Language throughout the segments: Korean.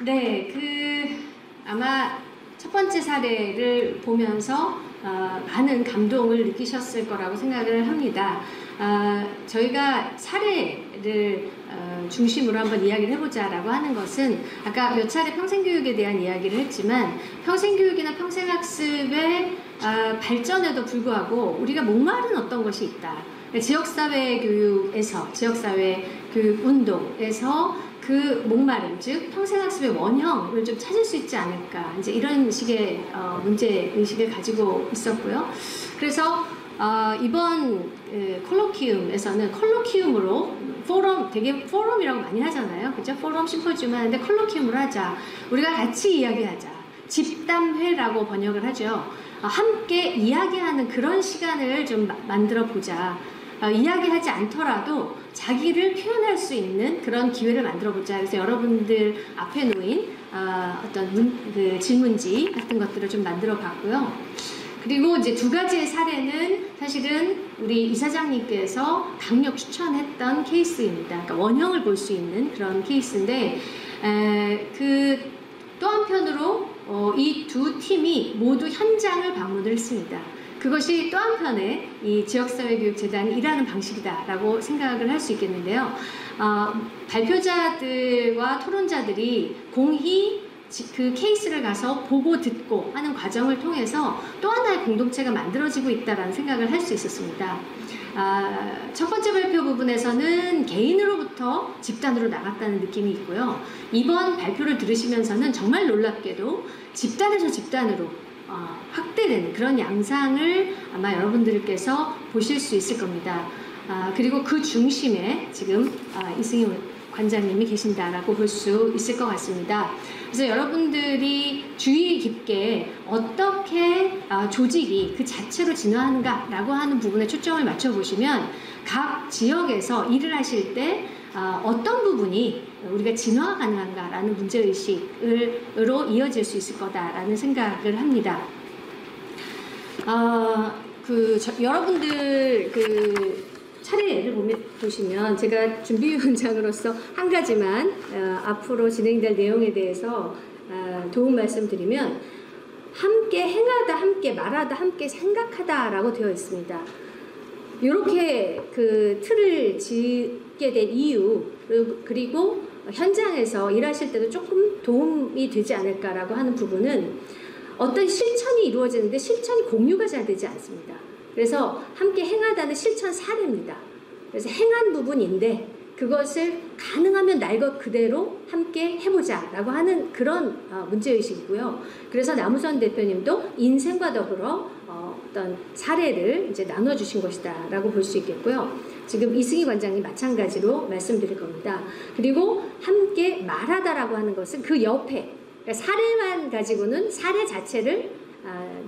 네, 아마 첫 번째 사례를 보면서 많은 감동을 느끼셨을 거라고 생각을 합니다. 저희가 사례를 중심으로 한번 이야기를 해보자라고 하는 것은 아까 몇 차례 평생교육에 대한 이야기를 했지만 평생교육이나 평생학습의 발전에도 불구하고 우리가 목마른 어떤 것이 있다. 지역사회 교육에서, 지역사회 교육 운동에서 그 목마름, 즉 평생학습의 원형을 좀 찾을 수 있지 않을까, 이제 이런 식의 문제의식을 가지고 있었고요. 그래서 이번 콜로키움에서는 콜로키움으로 되게 포럼이라고 많이 하잖아요. 그죠? 포럼 심포지움 하는데 콜로키움으로 하자. 우리가 같이 이야기하자. 집담회라고 번역을 하죠. 함께 이야기하는 그런 시간을 좀 만들어 보자. 이야기하지 않더라도 자기를 표현할 수 있는 그런 기회를 만들어 보자. 그래서 여러분들 앞에 놓인 어떤 질문지 같은 것들을 좀 만들어 봤고요. 그리고 이제 두 가지의 사례는 사실은 우리 이사장님께서 강력 추천했던 케이스입니다. 그러니까 원형을 볼 수 있는 그런 케이스인데, 또 한편으로 이 두 팀이 모두 현장을 방문을 했습니다. 그것이 또 한편의 이 지역사회교육재단이 일하는 방식이다라고 생각을 할 수 있겠는데요. 발표자들과 토론자들이 공히 그 케이스를 가서 보고 듣고 하는 과정을 통해서 또 하나의 공동체가 만들어지고 있다는 생각을 할 수 있었습니다. 첫 번째 발표 부분에서는 개인으로부터 집단으로 나갔다는 느낌이 있고요. 이번 발표를 들으시면서는 정말 놀랍게도 집단에서 집단으로 확대되는 그런 양상을 아마 여러분들께서 보실 수 있을 겁니다. 그리고 그 중심에 지금 이승희 관장님이 계신다라고 볼 수 있을 것 같습니다. 그래서 여러분들이 주의 깊게 어떻게 조직이 그 자체로 진화하는가라고 하는 부분에 초점을 맞춰보시면 각 지역에서 일을 하실 때 어떤 부분이 우리가 진화가 가능한가라는 문제의식으로 이어질 수 있을 거다라는 생각을 합니다. 여러분들 차례를 보시면 제가 준비위원장으로서 한 가지만 앞으로 진행될 내용에 대해서 도움 말씀드리면 함께 행하다, 함께 말하다, 함께 생각하다 라고 되어 있습니다. 이렇게 틀을 짓게 된 이유, 그리고 현장에서 일하실 때도 조금 도움이 되지 않을까라고 하는 부분은 어떤 실천이 이루어지는데 실천이 공유가 잘 되지 않습니다. 그래서 함께 행하다는 실천 사례입니다. 그래서 행한 부분인데 그것을 가능하면 날 것 그대로 함께 해보자 라고 하는 그런 문제의식이고요. 그래서 남우선 대표님도 인생과 더불어 어떤 사례를 이제 나눠주신 것이다 라고 볼 수 있겠고요. 지금 이승희 관장님 마찬가지로 말씀드릴 겁니다. 그리고 함께 말하다라고 하는 것은 그 옆에, 그러니까 사례만 가지고는 사례 자체를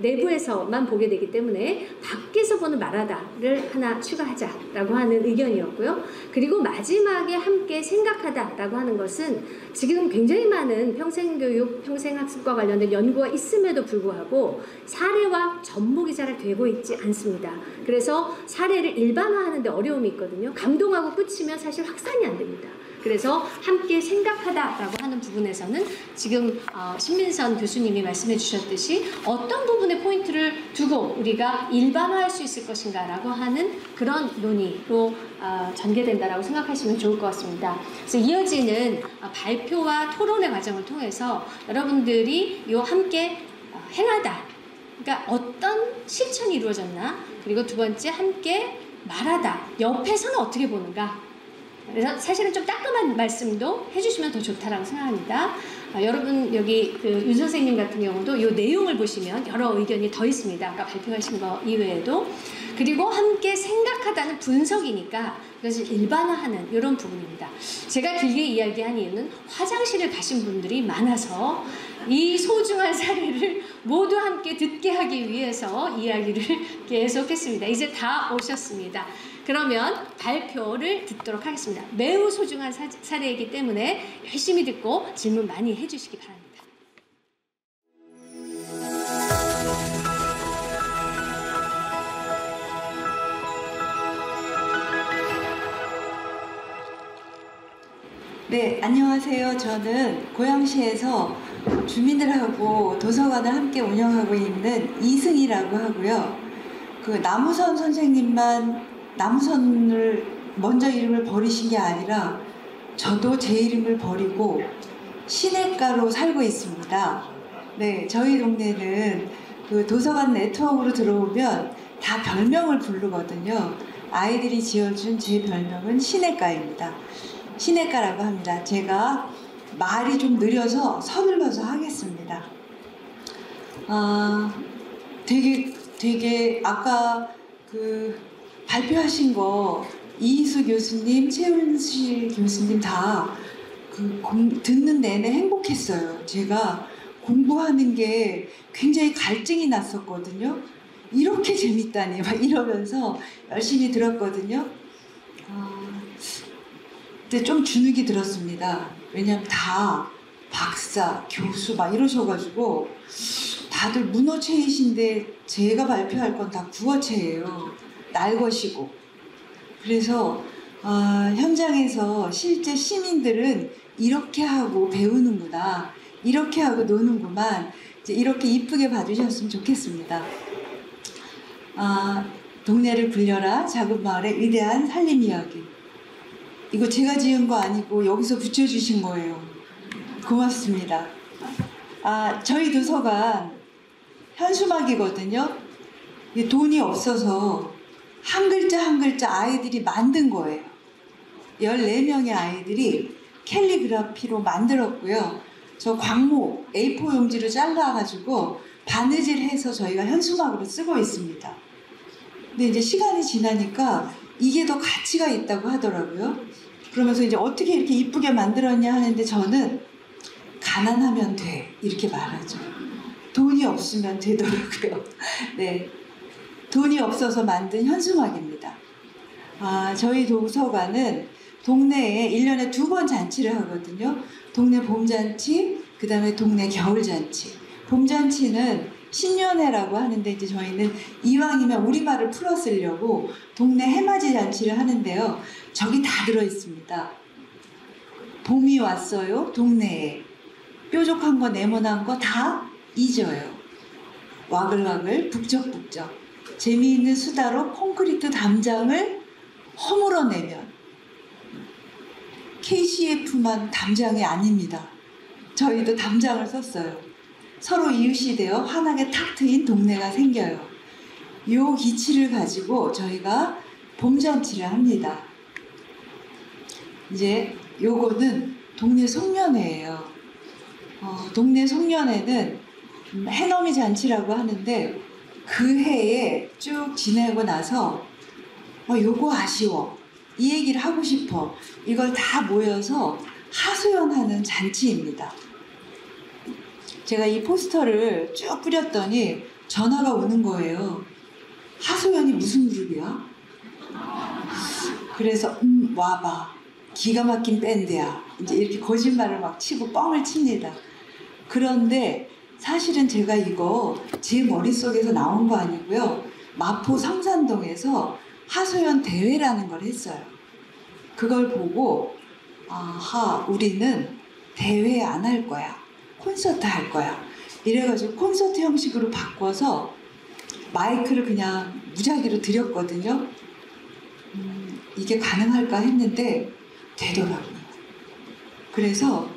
내부에서만 보게 되기 때문에 밖에서 보는 말하다를 하나 추가하자라고 하는 의견이었고요. 그리고 마지막에 함께 생각하다라고 하는 것은 지금 굉장히 많은 평생교육, 평생학습과 관련된 연구가 있음에도 불구하고 사례와 접목이 잘 되고 있지 않습니다. 그래서 사례를 일반화하는 데 어려움이 있거든요. 감동하고 끝이면 사실 확산이 안 됩니다. 그래서 함께 생각하다라고 하는 부분에서는 지금 신민선 교수님이 말씀해 주셨듯이 어떤 부분에 포인트를 두고 우리가 일반화할 수 있을 것인가 라고 하는 그런 논의로 전개된다라고 생각하시면 좋을 것 같습니다. 그래서 이어지는 발표와 토론의 과정을 통해서 여러분들이 요 함께 행하다, 그러니까 어떤 실천이 이루어졌나, 그리고 두 번째 함께 말하다, 옆에서는 어떻게 보는가. 그래서 사실은 좀 따끔한 말씀도 해주시면 더 좋다라고 생각합니다. 여러분 여기 윤 선생님 같은 경우도 이 내용을 보시면 여러 의견이 더 있습니다. 아까 발표하신 거 이외에도. 그리고 함께 생각하다는 분석이니까 그것을 일반화하는 이런 부분입니다. 제가 길게 이야기한 이유는 화장실을 가신 분들이 많아서 이 소중한 사례를 모두 함께 듣게 하기 위해서 이야기를 계속했습니다. 이제 다 오셨습니다. 그러면 발표를 듣도록 하겠습니다. 매우 소중한 사례이기 때문에 열심히 듣고 질문 많이 해주시기 바랍니다. 네, 안녕하세요. 저는 고양시에서 주민들하고 도서관을 함께 운영하고 있는 이승희라고 하고요. 그 남우선 선생님만 남우선을 먼저 이름을 버리신 게 아니라 저도 제 이름을 버리고 시냇가로 살고 있습니다. 네, 저희 동네는 그 도서관 네트워크로 들어오면 다 별명을 부르거든요. 아이들이 지어준 제 별명은 시냇가입니다. 시냇가라고 합니다. 제가 말이 좀 느려서 서둘러서 하겠습니다. 되게 아까 그 발표하신 거 이희수 교수님, 최은실 교수님 다 듣는 내내 행복했어요. 제가 공부하는 게 굉장히 갈증이 났었거든요. 이렇게 재밌다니 막 이러면서 열심히 들었거든요. 근데 좀 주눅이 들었습니다. 왜냐면 다 박사, 교수 막 이러셔가지고 다들 문어체이신데 제가 발표할 건 다 국어체예요. 날것이고. 그래서 현장에서 실제 시민들은 이렇게 하고 배우는구나, 이렇게 하고 노는구만, 이제 이렇게 이쁘게 봐주셨으면 좋겠습니다. 동네를 굴려라 작은 마을의 위대한 살림 이야기. 이거 제가 지은 거 아니고 여기서 붙여주신 거예요. 고맙습니다. 저희 도서관 현수막이거든요. 돈이 없어서 한 글자 한 글자 아이들이 만든 거예요. 14명의 아이들이 캘리그라피로 만들었고요. 저 광목 A4 용지를 잘라가지고 바느질해서 저희가 현수막으로 쓰고 있습니다. 근데 이제 시간이 지나니까 이게 더 가치가 있다고 하더라고요. 그러면서 이제 어떻게 이렇게 이쁘게 만들었냐 하는데 저는 가난하면 돼 이렇게 말하죠. 돈이 없으면 되더라고요. 네, 돈이 없어서 만든 현수막입니다. 저희 도서관은 동네에 1년에 2번 잔치를 하거든요. 동네 봄잔치, 그 다음에 동네 겨울잔치. 봄잔치는 신년회라고 하는데 이제 저희는 이왕이면 우리말을 풀어 쓰려고 동네 해맞이 잔치를 하는데요. 저기 다 들어있습니다. 봄이 왔어요. 동네에. 뾰족한 거 네모난 거 다 잊어요. 와글와글 북적북적. 재미있는 수다로 콘크리트 담장을 허물어내면 KCF만 담장이 아닙니다. 저희도 담장을 썼어요. 서로 이웃이 되어 환하게 탁 트인 동네가 생겨요. 요 기치를 가지고 저희가 봄잔치를 합니다. 이제 요거는 동네 송년회예요. 동네 송년회는 해넘이 잔치라고 하는데 그 해에 쭉 지내고 나서 요거 아쉬워, 이 얘기를 하고 싶어, 이걸 다 모여서 하소연하는 잔치입니다. 제가 이 포스터를 쭉 뿌렸더니 전화가 오는 거예요. 하소연이 무슨 그룹이야? 그래서 와봐, 기가 막힌 밴드야, 이제 이렇게 거짓말을 막 치고 뻥을 칩니다. 그런데 사실은 제가 이거 제 머릿속에서 나온 거 아니고요. 마포 성산동에서 하소연 대회라는 걸 했어요. 그걸 보고 우리는 대회 안 할 거야, 콘서트 할 거야, 이래가지고 콘서트 형식으로 바꿔서 마이크를 그냥 무작위로 드렸거든요. 이게 가능할까 했는데 되더라고요. 그래서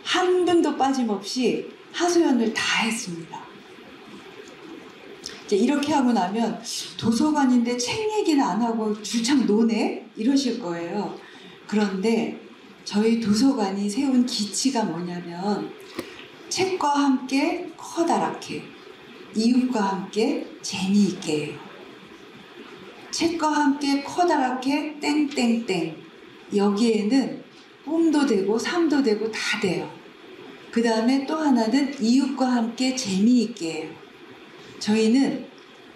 한 분도 빠짐없이 하소연을 다 했습니다. 이제 이렇게 하고 나면 도서관인데 책 얘기는 안 하고 줄창 노네? 이러실 거예요. 그런데 저희 도서관이 세운 기치가 뭐냐면 책과 함께 커다랗게, 이웃과 함께 재미있게. 책과 함께 커다랗게 땡땡땡. 여기에는 꿈도 되고 삶도 되고 다 돼요. 그 다음에 또 하나는 이웃과 함께 재미있게. 저희는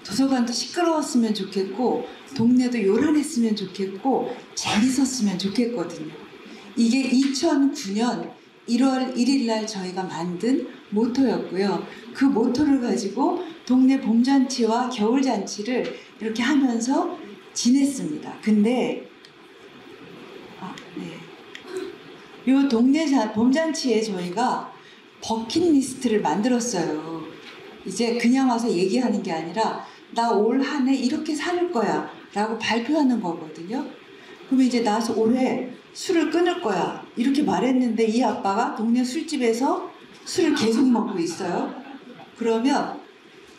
도서관도 시끄러웠으면 좋겠고 동네도 요란했으면 좋겠고 재밌었으면 좋겠거든요. 이게 2009년 1월 1일 날 저희가 만든 모토였고요. 그 모토를 가지고 동네 봄잔치와 겨울잔치를 이렇게 하면서 지냈습니다. 근데 요 동네 봄잔치에 저희가 버킷리스트를 만들었어요. 이제 그냥 와서 얘기하는 게 아니라 나 올 한 해 이렇게 살 거야 라고 발표하는 거거든요. 그러면 이제 나서 올해 술을 끊을 거야 이렇게 말했는데 이 아빠가 동네 술집에서 술을 계속 먹고 있어요. 그러면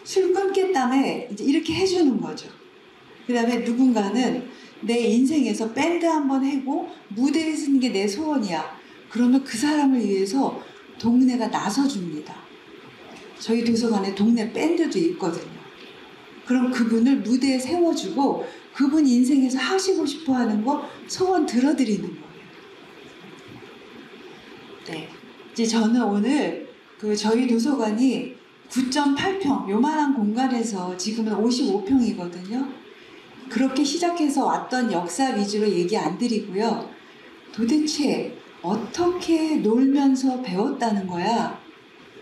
술 끊겠다며 이제 이렇게 해주는 거죠. 그 다음에 누군가는 내 인생에서 밴드 한번 해고 무대에 서는 게 내 소원이야. 그러면 그 사람을 위해서 동네가 나서줍니다. 저희 도서관에 동네 밴드도 있거든요. 그럼 그분을 무대에 세워주고 그분 인생에서 하시고 싶어 하는 거 소원 들어드리는 거예요. 네. 이제 저는 오늘 저희 도서관이 9.8평 요만한 공간에서 지금은 55평이거든요. 그렇게 시작해서 왔던 역사 위주로 얘기 안 드리고요. 도대체 어떻게 놀면서 배웠다는 거야?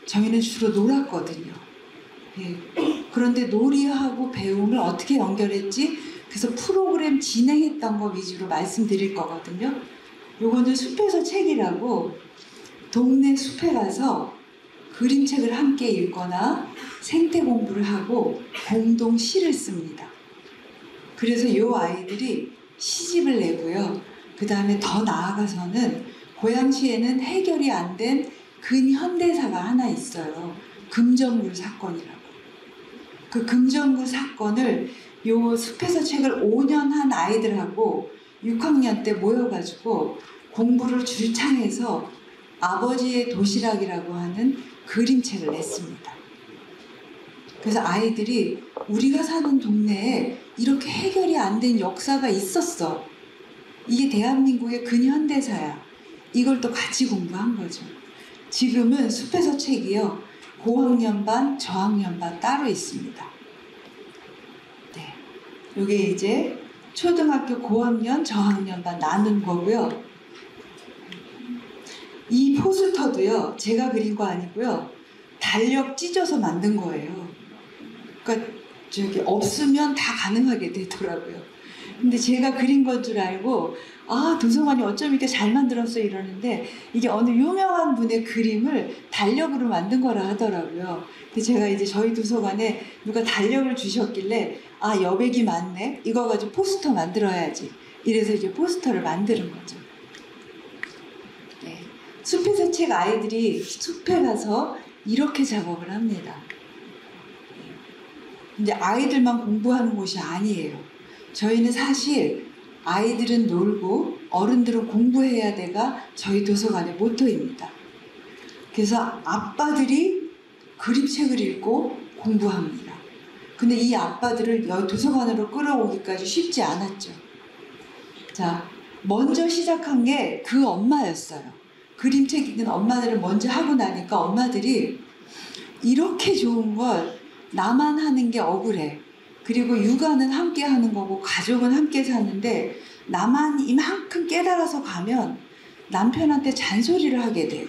저희는 주로 놀았거든요. 예. 그런데 놀이하고 배움을 어떻게 연결했지? 그래서 프로그램 진행했던 거 위주로 말씀드릴 거거든요. 요거는 숲에서 책이라고 동네 숲에 가서 그림책을 함께 읽거나 생태 공부를 하고 공동 시를 씁니다. 그래서 요 아이들이 시집을 내고요. 그 다음에 더 나아가서는 고양시에는 해결이 안 된 근현대사가 하나 있어요. 금정굴 사건이라고. 그 금정굴 사건을 요 숲에서 책을 5년 한 아이들하고 6학년 때 모여가지고 공부를 줄창해서 아버지의 도시락이라고 하는 그림책을 냈습니다. 그래서 아이들이 우리가 사는 동네에 이렇게 해결이 안 된 역사가 있었어. 이게 대한민국의 근현대사야. 이걸 또 같이 공부한 거죠. 지금은 숲에서 책이요. 고학년 반, 저학년 반 따로 있습니다. 네. 요게 이제 초등학교 고학년, 저학년 반 나눈 거고요. 이 포스터도요. 제가 그린 거 아니고요. 달력 찢어서 만든 거예요. 그러니까 없으면 다 가능하게 되더라고요. 근데 제가 그린 건 줄 알고 도서관이 어쩜 이렇게 잘 만들었어 이러는데 이게 어느 유명한 분의 그림을 달력으로 만든 거라 하더라고요. 근데 제가 이제 저희 도서관에 누가 달력을 주셨길래 여백이 많네. 이거 가지고 포스터 만들어야지. 이래서 이제 포스터를 만드는 거죠. 네. 숲에서 책 아이들이 숲에 가서 이렇게 작업을 합니다. 근데 아이들만 공부하는 곳이 아니에요. 저희는 사실 아이들은 놀고 어른들은 공부해야 돼가 저희 도서관의 모토입니다. 그래서 아빠들이 그림책을 읽고 공부합니다. 근데 이 아빠들을 도서관으로 끌어오기까지 쉽지 않았죠. 자, 먼저 시작한 게 그 엄마였어요. 그림책 읽는 엄마들을 먼저 하고 나니까 엄마들이 이렇게 좋은 걸 나만 하는 게 억울해. 그리고 육아는 함께 하는 거고 가족은 함께 사는데 나만 이만큼 깨달아서 가면 남편한테 잔소리를 하게 돼.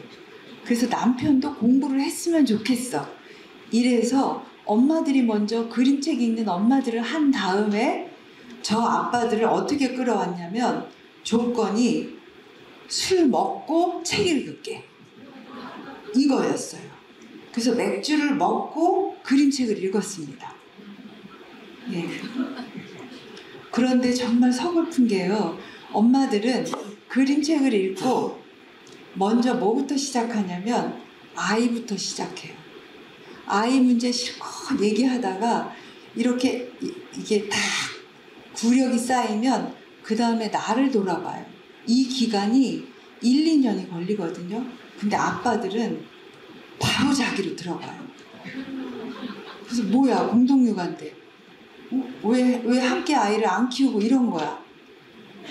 그래서 남편도 공부를 했으면 좋겠어. 이래서 엄마들이 먼저 그림책 읽는 엄마들을 한 다음에 저 아빠들을 어떻게 끌어왔냐면 조건이 술 먹고 책 읽을게. 이거였어요. 그래서 맥주를 먹고 그림책을 읽었습니다. 예. 그런데 정말 서글픈 게요. 엄마들은 그림책을 읽고 먼저 뭐부터 시작하냐면 아이부터 시작해요. 아이 문제 실컷 얘기하다가 이렇게 이게 다 구력이 쌓이면 그 다음에 나를 돌아봐요. 이 기간이 1, 2년이 걸리거든요. 근데 아빠들은 바로 자기로 들어가요. 그래서 뭐야 공동육아인데 왜 함께 아이를 안 키우고 이런 거야.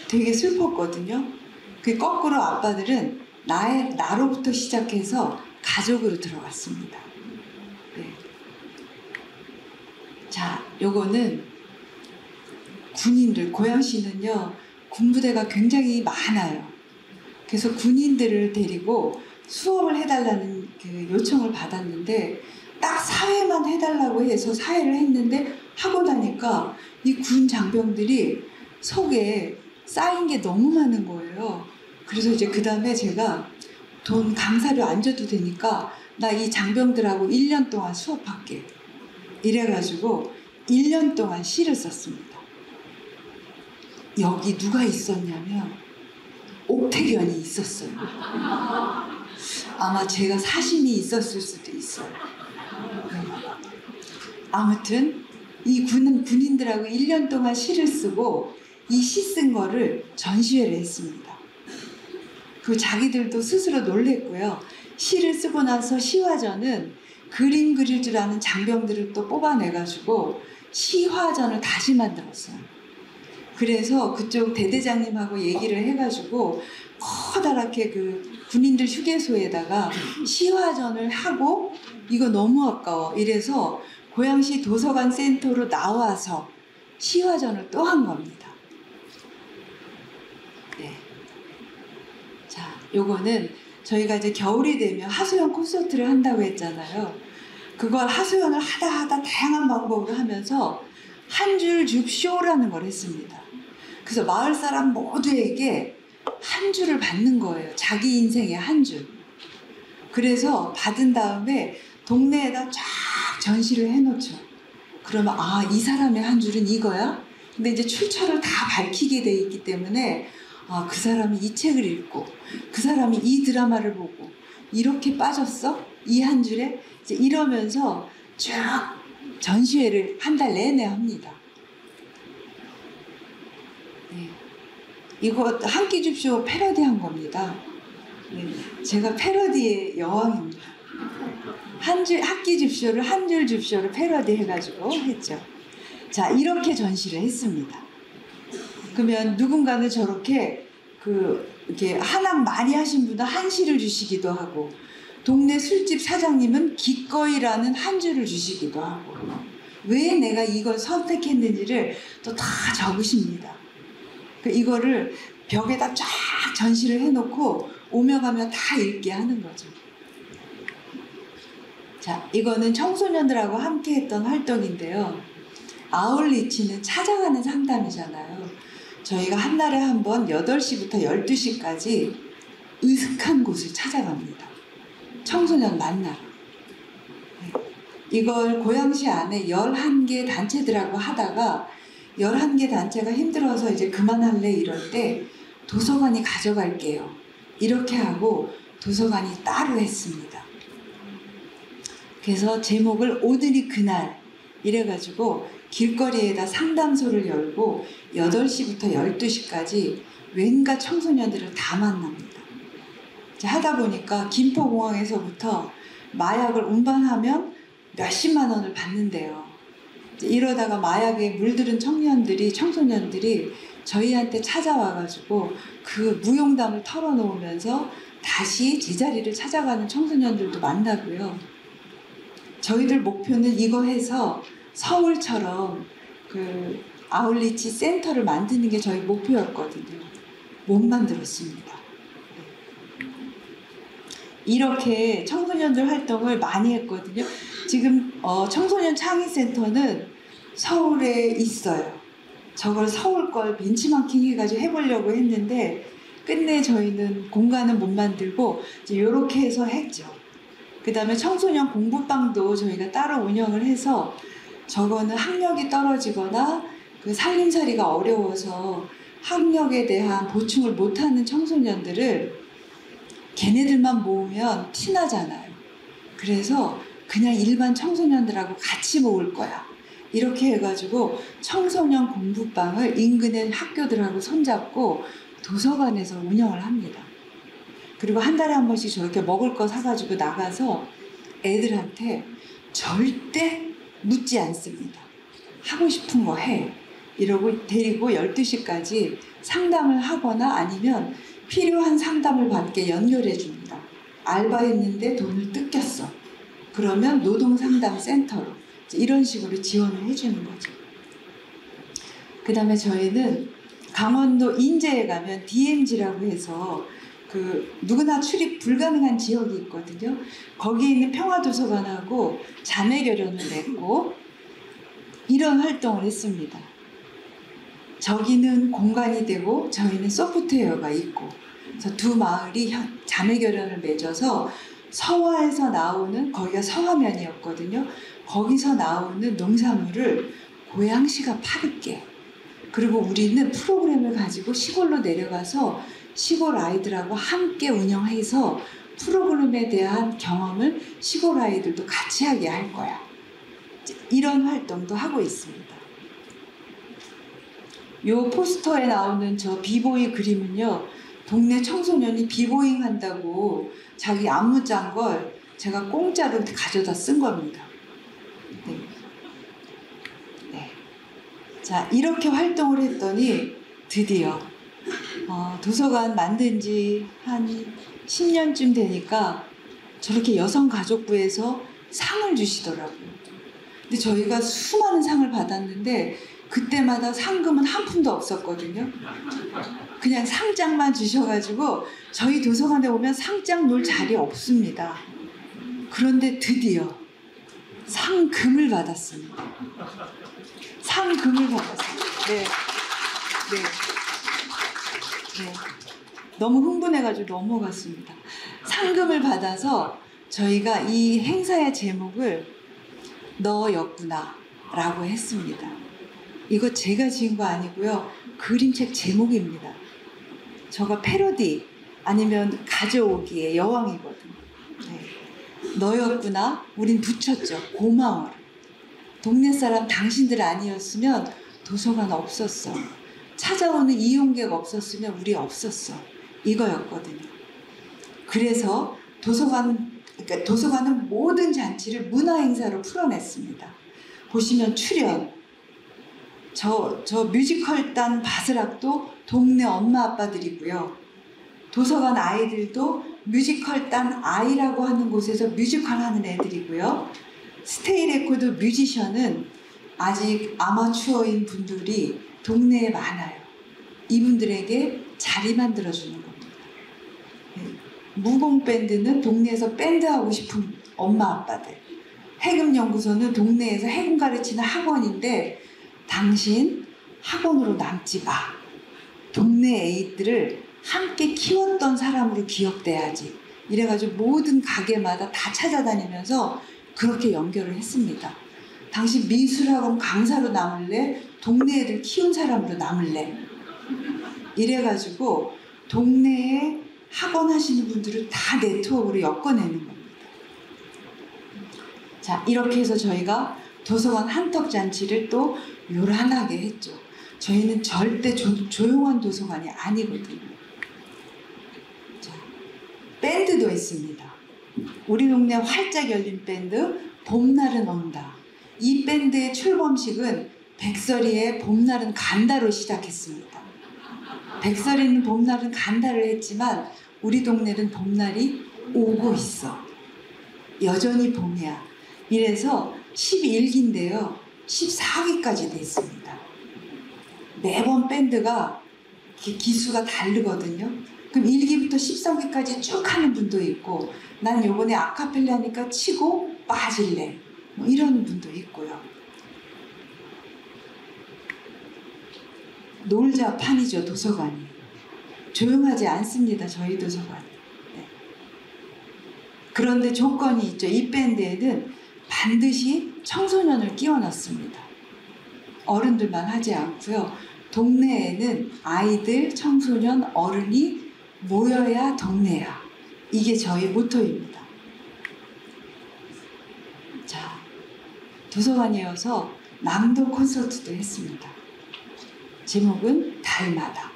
되게 슬펐거든요. 그 거꾸로 아빠들은 나로부터 시작해서 가족으로 들어갔습니다. 네. 자, 요거는 군인들, 고양시는요 군부대가 굉장히 많아요. 그래서 군인들을 데리고 수업을 해달라는 그 요청을 받았는데 딱 사회만 해달라고 해서 사회를 했는데 하고 나니까 이 군 장병들이 속에 쌓인 게 너무 많은 거예요. 그래서 이제 그 다음에 제가 돈 강사료 안 줘도 되니까 나 이 장병들하고 1년 동안 수업할게. 이래가지고 1년 동안 시를 썼습니다. 여기 누가 있었냐면 옥태견이 있었어요. 아마 제가 사심이 있었을 수도 있어요. 아무튼 이 군인들하고 1년 동안 시를 쓰고 이 시 쓴 거를 전시회를 했습니다. 그 자기들도 스스로 놀랬고요. 시를 쓰고 나서 시화전은 그림 그릴 줄 아는 장병들을 또 뽑아내가지고 시화전을 다시 만들었어요. 그래서 그쪽 대대장님하고 얘기를 해가지고 커다랗게 그 군인들 휴게소에다가 시화전을 하고 이거 너무 아까워 이래서 고양시 도서관 센터로 나와서 시화전을 또 한 겁니다. 네. 자, 요거는 저희가 이제 겨울이 되면 하소연 콘서트를 한다고 했잖아요. 그걸 하소연을 하다 다양한 방법으로 하면서 한 줄 줍쇼라는 걸 했습니다. 그래서 마을 사람 모두에게 한 줄을 받는 거예요. 자기 인생의 한 줄. 그래서 받은 다음에 동네에다 쫙 전시를 해놓죠. 그러면 아, 이 사람의 한 줄은 이거야? 근데 이제 출처를 다 밝히게 돼 있기 때문에 아, 그 사람이 이 책을 읽고 그 사람이 이 드라마를 보고 이렇게 빠졌어? 이 한 줄에? 이제 이러면서 쭉 전시회를 한 달 내내 합니다. 네. 이거 한 끼 줍쇼 패러디한 겁니다. 네. 제가 패러디의 여왕입니다. 한 끼 줍쇼를 한 줄 줍쇼를 패러디 해가지고 했죠. 자, 이렇게 전시를 했습니다. 그러면 누군가는 저렇게 이렇게 한학 많이 하신 분은 한시를 주시기도 하고 동네 술집 사장님은 기꺼이라는 한 줄을 주시기도 하고 왜 내가 이걸 선택했는지를 또 다 적으십니다. 이거를 벽에다 쫙 전시를 해놓고 오며 가며 다 읽게 하는 거죠. 자, 이거는 청소년들하고 함께 했던 활동인데요. 아울리치는 찾아가는 상담이잖아요. 저희가 한 달에 한 번 8시부터 12시까지 으슥한 곳을 찾아갑니다. 청소년 만나러. 이걸 고양시 안에 11개 단체들하고 하다가 11개 단체가 힘들어서 이제 그만할래 이럴 때 도서관이 가져갈게요. 이렇게 하고 도서관이 따로 했습니다. 그래서 제목을 오늘이 그날 이래가지고 길거리에다 상담소를 열고 8시부터 12시까지 웬가 청소년들을 다 만납니다. 하다 보니까 김포공항에서부터 마약을 운반하면 몇십만 원을 받는데요. 이러다가 마약에 물들은 청소년들이 저희한테 찾아와가지고 그 무용담을 털어놓으면서 다시 제자리를 찾아가는 청소년들도 만나고요. 저희들 목표는 이거 해서 서울처럼 그 아울리치 센터를 만드는 게 저희 목표였거든요. 못 만들었습니다. 이렇게 청소년들 활동을 많이 했거든요. 지금 청소년 창의센터는 서울에 있어요. 저걸 서울 걸 벤치마킹 해가지고 해보려고 했는데 끝내 저희는 공간은 못 만들고 이렇게 해서 했죠. 그 다음에 청소년 공부방도 저희가 따로 운영을 해서 저거는 학력이 떨어지거나 그 살림살이가 어려워서 학력에 대한 보충을 못하는 청소년들을 걔네들만 모으면 티나잖아요. 그래서 그냥 일반 청소년들하고 같이 모을 거야. 이렇게 해가지고 청소년 공부방을 인근의 학교들하고 손잡고 도서관에서 운영을 합니다. 그리고 한 달에 한 번씩 저렇게 먹을 거 사가지고 나가서 애들한테 절대 묻지 않습니다. 하고 싶은 거 해. 이러고 데리고 12시까지 상담을 하거나 아니면 필요한 상담을 받게 연결해 줍니다. 알바했는데 돈을 뜯겼어. 그러면 노동상담센터로 이런 식으로 지원을 해주는 거죠. 그 다음에 저희는 강원도 인제에 가면 DMZ라고 해서 그 누구나 출입 불가능한 지역이 있거든요. 거기에 있는 평화도서관하고 자매결연을 맺고 이런 활동을 했습니다. 저기는 공간이 되고 저희는 소프트웨어가 있고 그래서 두 마을이 자매결연을 맺어서 서화에서 나오는, 거기가 서화면이었거든요. 거기서 나오는 농산물을 고양시가 팔을게. 그리고 우리는 프로그램을 가지고 시골로 내려가서 시골 아이들하고 함께 운영해서 프로그램에 대한 경험을 시골 아이들도 같이 하게 할 거야. 이런 활동도 하고 있습니다. 요 포스터에 나오는 저 비보이 그림은요, 동네 청소년이 비보잉 한다고 자기 안무 짠 걸 제가 공짜로 가져다 쓴 겁니다. 네. 네. 자, 이렇게 활동을 했더니 드디어 도서관 만든 지 한 10년쯤 되니까 저렇게 여성가족부에서 상을 주시더라고요. 근데 저희가 수많은 상을 받았는데 그때마다 상금은 한 푼도 없었거든요. 그냥 상장만 주셔가지고 저희 도서관에 오면 상장 놓을 자리 없습니다. 그런데 드디어 상금을 받았습니다. 상금을 받았습니다. 네. 네. 네. 너무 흥분해가지고 넘어갔습니다. 상금을 받아서 저희가 이 행사의 제목을 너였구나 라고 했습니다. 이거 제가 지은 거 아니고요. 그림책 제목입니다. 저거 패러디 아니면 가져오기의 여왕이거든요. 네. 너였구나. 우린 붙였죠. 고마워라. 동네 사람 당신들 아니었으면 도서관 없었어. 찾아오는 이용객 없었으면 우리 없었어. 이거였거든요. 그래서 도서관은 모든 잔치를 문화행사로 풀어냈습니다. 보시면 출연, 저 뮤지컬단 바스락도 동네 엄마 아빠들이고요. 도서관 아이들도 뮤지컬단 아이라고 하는 곳에서 뮤지컬 하는 애들이고요. 스테이 레코드 뮤지션은 아직 아마추어인 분들이 동네에 많아요. 이분들에게 자리 만들어주는 겁니다. 무공밴드는 동네에서 밴드 하고 싶은 엄마 아빠들. 해금연구소는 동네에서 해금 가르치는 학원인데 당신 학원으로 남지 마. 동네 애들을 함께 키웠던 사람으로 기억돼야지. 이래가지고 모든 가게마다 다 찾아다니면서 그렇게 연결을 했습니다. 당신 미술학원 강사로 남을래? 동네 애들 키운 사람으로 남을래? 이래가지고 동네에 학원 하시는 분들을 다 네트워크로 엮어내는 겁니다. 자, 이렇게 해서 저희가 도서관 한턱잔치를 또 요란하게 했죠. 저희는 절대 조용한 도서관이 아니거든요. 자, 밴드도 있습니다. 우리 동네 활짝 열린 밴드 봄날은 온다. 이 밴드의 출범식은 백설이의 봄날은 간다로 시작했습니다. 백설이는 봄날은 간다를 했지만 우리 동네는 봄날이 오고 있어. 여전히 봄이야. 이래서 11기인데요. 14기까지 돼 있습니다. 매번 밴드가 기수가 다르거든요. 그럼 1기부터 13기까지 쭉 하는 분도 있고 난 요번에 아카펠라 하니까 치고 빠질래. 뭐 이러는 분도 있고요. 놀자판이죠, 도서관이. 조용하지 않습니다, 저희 도서관이. 네. 그런데 조건이 있죠. 이 밴드에는 반드시 청소년을 끼워 넣습니다. 어른들만 하지 않고요. 동네에는 아이들, 청소년, 어른이 모여야 동네야. 이게 저희 모토입니다. 자, 도서관이어서 낭독 콘서트도 했습니다. 제목은 달마다.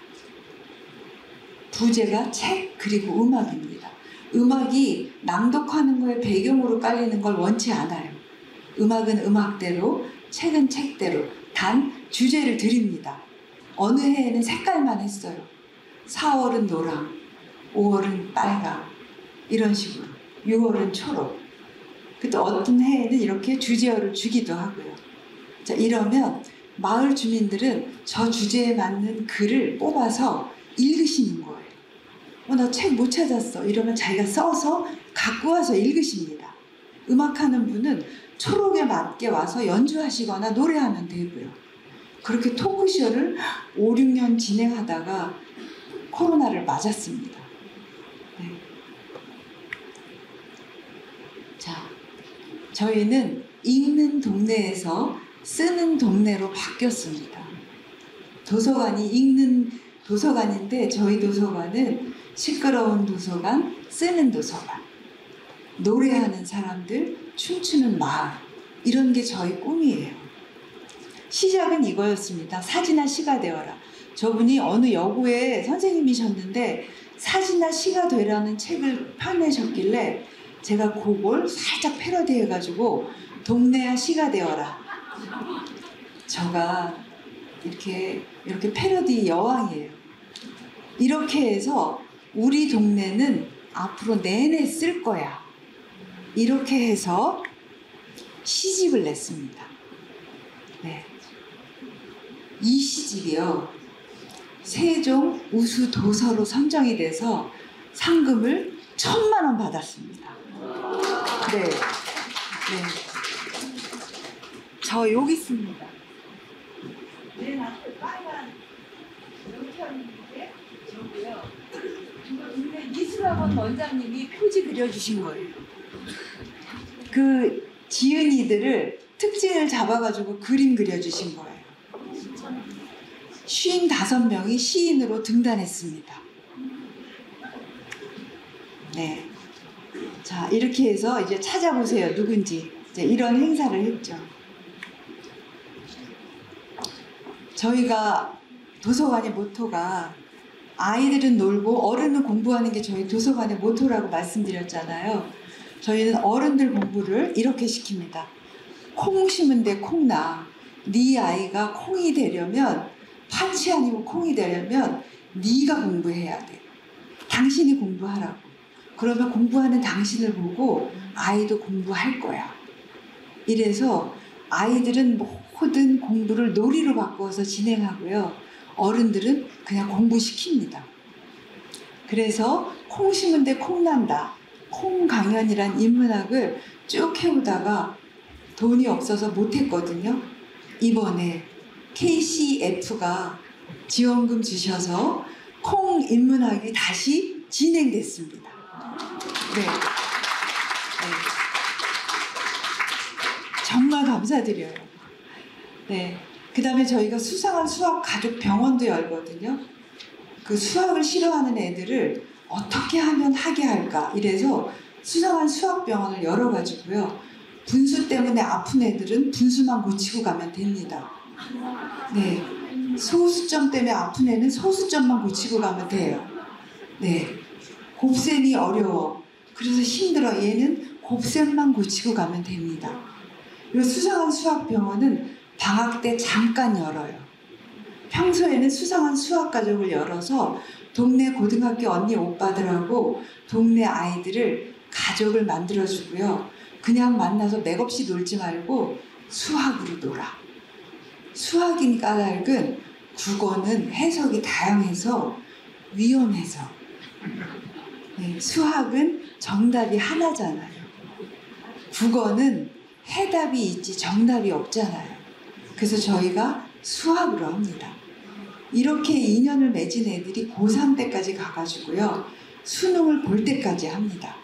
부제가 책 그리고 음악입니다. 음악이 낭독하는 거에 배경으로 깔리는 걸 원치 않아요. 음악은 음악대로, 책은 책대로 단 주제를 드립니다. 어느 해에는 색깔만 했어요. 4월은 노랑, 5월은 빨강 이런 식으로 6월은 초록. 또 어떤 해에는 이렇게 주제어를 주기도 하고요. 자, 이러면 마을 주민들은 저 주제에 맞는 글을 뽑아서 읽으시는 거예요. 나 책 못 찾았어. 이러면 자기가 써서 갖고 와서 읽으십니다. 음악하는 분은 초록에 맞게 와서 연주하시거나 노래하면 되고요. 그렇게 토크쇼를 5, 6년 진행하다가 코로나를 맞았습니다. 네. 자, 저희는 읽는 동네에서 쓰는 동네로 바뀌었습니다. 도서관이 읽는 도서관인데 저희 도서관은 시끄러운 도서관, 쓰는 도서관, 노래하는 사람들, 춤추는 마을, 이런 게 저희 꿈이에요. 시작은 이거였습니다. 사지나 시가 되어라. 저분이 어느 여고의 선생님이셨는데 사지나 시가 되라는 책을 펴내셨길래 제가 그걸 살짝 패러디해가지고 동네야 시가 되어라. 제가 이렇게 패러디 여왕이에요. 이렇게 해서 우리 동네는 앞으로 내내 쓸 거야. 이렇게 해서 시집을 냈습니다. 네. 이 시집이요. 세종 우수 도서로 선정이 돼서 상금을 1,000,000원 받았습니다. 네. 네. 저 여기 있습니다. 맨 앞에 빨간 이렇게 하는데 저고요. 동네 미술학원 원장님이 표지 그려주신 거예요. 그 지은이들을 특징을 잡아가지고 그림 그려주신 거예요. 55명이 시인으로 등단했습니다. 네. 자, 이렇게 해서 이제 찾아보세요. 누군지. 이제 이런 행사를 했죠. 저희가 도서관의 모토가 아이들은 놀고 어른은 공부하는 게 저희 도서관의 모토라고 말씀드렸잖아요. 저희는 어른들 공부를 이렇게 시킵니다. 콩 심은 데 콩나. 네 아이가 콩이 되려면, 팥이 아니고 콩이 되려면 네가 공부해야 돼. 당신이 공부하라고. 그러면 공부하는 당신을 보고 아이도 공부할 거야. 이래서 아이들은 모든 공부를 놀이로 바꾸어서 진행하고요. 어른들은 그냥 공부시킵니다. 그래서 콩 심은 데 콩 난다. 콩 강연이란 인문학을 쭉 해오다가 돈이 없어서 못했거든요. 이번에 KCF가 지원금 주셔서 콩 인문학이 다시 진행됐습니다. 네. 네. 정말 감사드려요. 네. 그 다음에 저희가 수상한 수학 가족 병원도 열거든요. 그 수학을 싫어하는 애들을 어떻게 하면 하게 할까 이래서 수상한 수학병원을 열어가지고요. 분수 때문에 아픈 애들은 분수만 고치고 가면 됩니다. 네, 소수점 때문에 아픈 애는 소수점만 고치고 가면 돼요. 네, 곱셈이 어려워. 그래서 힘들어. 얘는 곱셈만 고치고 가면 됩니다. 그리고 수상한 수학병원은 방학 때 잠깐 열어요. 평소에는 수상한 수학가족을 열어서 동네 고등학교 언니 오빠들하고 동네 아이들을 가족을 만들어주고요. 그냥 만나서 맥없이 놀지 말고 수학으로 놀아. 수학인 까닭은 국어는 해석이 다양해서 위험해서. 네, 수학은 정답이 하나잖아요. 국어는 해답이 있지 정답이 없잖아요. 그래서 저희가 수학으로 합니다. 이렇게 인연을 맺은 애들이 고3 때까지 가가지고요. 수능을 볼 때까지 합니다.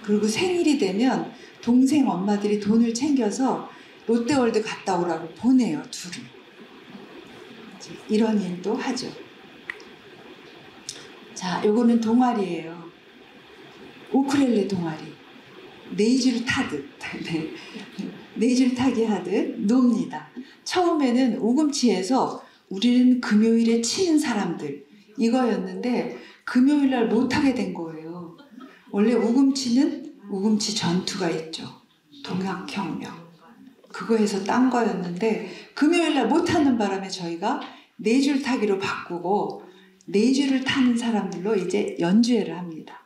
그리고 생일이 되면 동생 엄마들이 돈을 챙겨서 롯데월드 갔다 오라고 보내요. 둘을. 이런 일도 하죠. 자, 요거는 동아리예요. 우쿨렐레 동아리. 네줄 타듯. 네. 네줄 타기 하듯 놉니다. 처음에는 우금치에서 우리는 금요일에 치는 사람들 이거였는데 금요일날 못하게 된 거예요. 원래 우금치는 우금치 전투가 있죠. 동학혁명. 그거에서 딴 거였는데 금요일날 못하는 바람에 저희가 네 줄 타기로 바꾸고 네 줄을 타는 사람들로 이제 연주회를 합니다.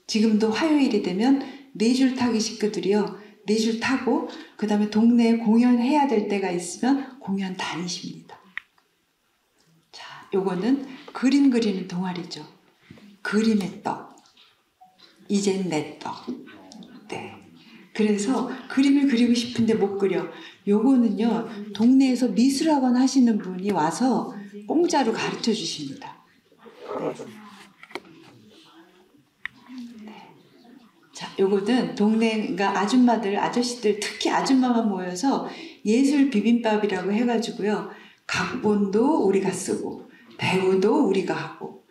지금도 화요일이 되면 네 줄 타기 식구들이요. 네 줄 타고 그 다음에 동네에 공연해야 될 때가 있으면 공연 다니십니다. 자, 요거는 그림 그리는 동아리죠. 그림의 떡. 이젠 내 떡. 네. 그래서 그림을 그리고 싶은데 못 그려. 요거는요. 동네에서 미술학원 하시는 분이 와서 공짜로 가르쳐 주십니다. 네. 요거는 동네 그러니까 아줌마들, 아저씨들, 특히 아줌마만 모여서 예술 비빔밥이라고 해가지고요. 각본도 우리가 쓰고 배우도 우리가 하고